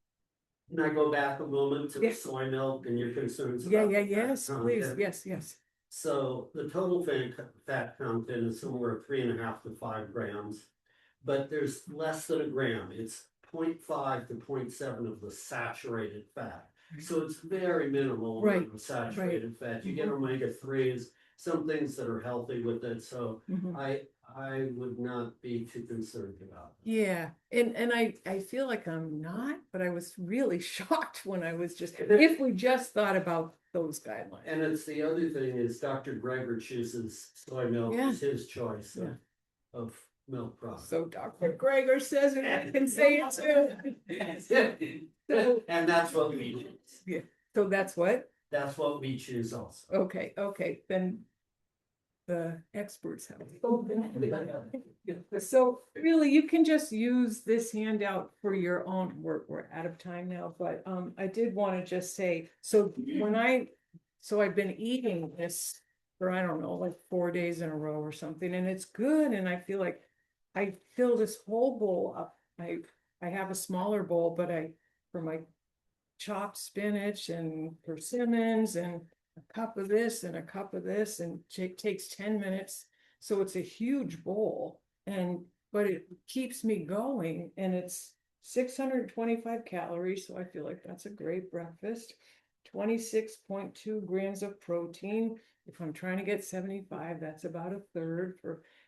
can I go back a moment to the Yes. soy milk and your concerns? Yeah, about yeah, the yes, fat please, content? yes. So the total fat content is somewhere 3.5 to 5 grams, but there's less than a gram. It's 0.5 to 0.7 of the saturated fat. So it's very minimal amount Right, of saturated fat. You get omega-3s some things that are healthy with it, so Mhm. I would not be too concerned about it. Yeah, and I feel like I'm not, but I was really shocked when I was just, if we just thought about those guidelines. And it's the other thing is Dr. Greger chooses soy milk Yeah. is his choice Yeah. of milk product. So Dr. Gregor says it, I can say it too. And that's what we choose. Yeah, so that's what? That's what we choose also. Okay, then the experts have spoken. So really, you can just use this handout for your own work. We're out of time now, but I did want to just say, so I've been eating this for, I don't know, like 4 days in a row or something, and it's good, and I feel like I fill this whole bowl up. I have a smaller bowl, but for my chopped spinach and persimmons and a cup of this and a cup of this, and it takes 10 minutes. So it's a huge bowl, but it keeps me going, and it's 625 calories. So I feel like that's a great breakfast. 26.2 grams of protein. If I'm trying to get 75, that's about a third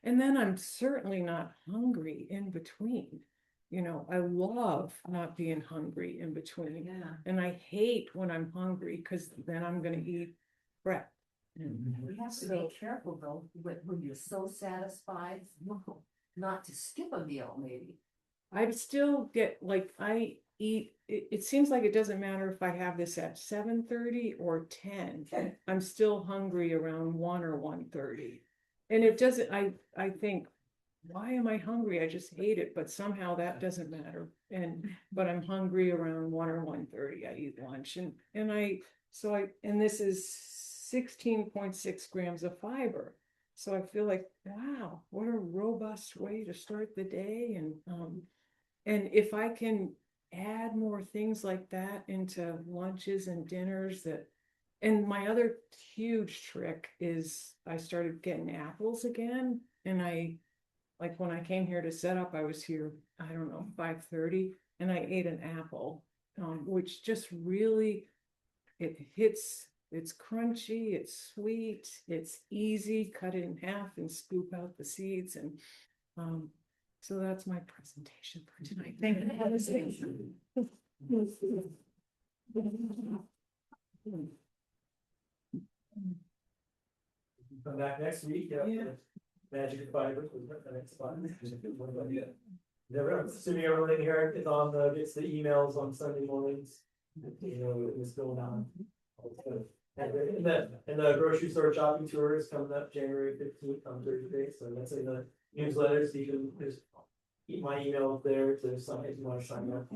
and then I'm certainly not hungry in between. You know, I love not being hungry in between. Yeah. And I hate when I'm hungry because then I'm going to eat crap. We have to be careful though, when you're so satisfied, not to skip a meal maybe. I still get like I eat. It seems like it doesn't matter if I have this at 7:30 or 10. I'm still hungry around 1 or 1:30, and it doesn't. I think, why am I hungry? I just hate it, but somehow that doesn't matter. But I'm hungry around 1 or 1:30. I eat lunch, and this is 16.6 grams of fiber. So I feel like, wow, what a robust way to start the day. And if I can add more things like that into lunches and dinners and my other huge trick is I started getting apples again. And like when I came here to set up, I was here, I don't know, 5:30, and I ate an apple, which just really, it's crunchy, it's sweet, it's easy, cut it in half and scoop out the seeds. And so that's my presentation for tonight. Thank you for listening. Come back next week. Yeah. Magic fiber. The next one. Assuming everyone in here is gets the emails on Sunday mornings. You know, it's going on. And the grocery store shopping tour is coming up January 15th on Thursday. So that's in the newsletters. So you can just keep my email up there to sign if you want to sign up.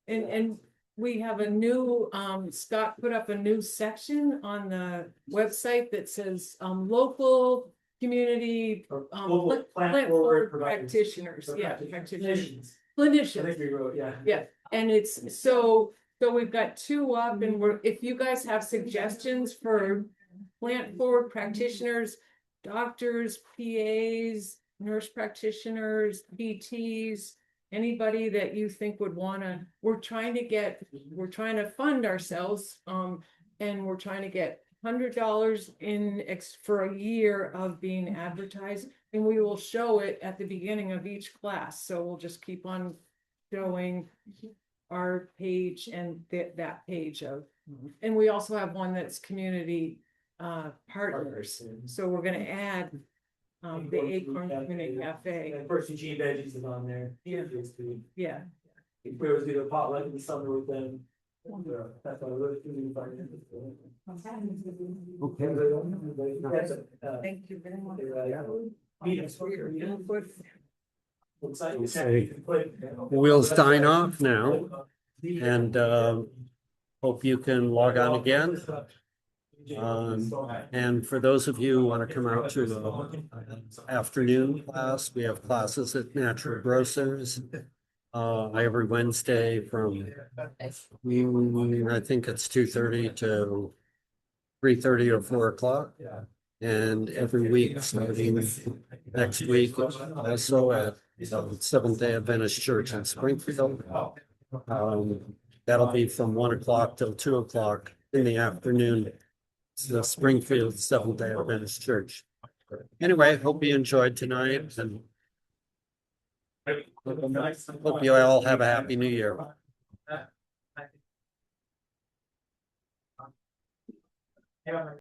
And we have a new, Scott put up a new section on the website that says, local community, Local plant forward practitioners. Yeah, Clinicians. I clinicians. think we wrote, yeah. Yeah, and it's so we've got 2 up, and if you guys have suggestions for plant forward practitioners, doctors, PAs, nurse practitioners, PTs, anybody that you think would wanna, we're trying to fund ourselves, and we're trying to get $100 for a year of being advertised, and we will show it at the beginning of each class. So we'll just keep on showing our page and that page of, and we also have one that's community partners. So we're gonna add the Acorn Community Cafe. And of course, Eugene Veggies is on there. Yeah. Yeah. If we always do the potluck in the summer with them. That's why we're really fun. Thank you very much. Meetings. For your input. We'll sign off now, and hope you can log on again. And for those of you who want to come out to the afternoon class, we have classes at Natural Grocers every Wednesday from I think it's 2:30 to 3:30 or 4 o'clock. And every week, starting next week, also at Seventh-day Adventist Church in Springfield. That'll be from 1 o'clock till 2 o'clock in the afternoon. It's the Springfield Seventh-day Adventist Church. Anyway, hope you enjoyed tonight and hope you all have a happy new year. Yeah.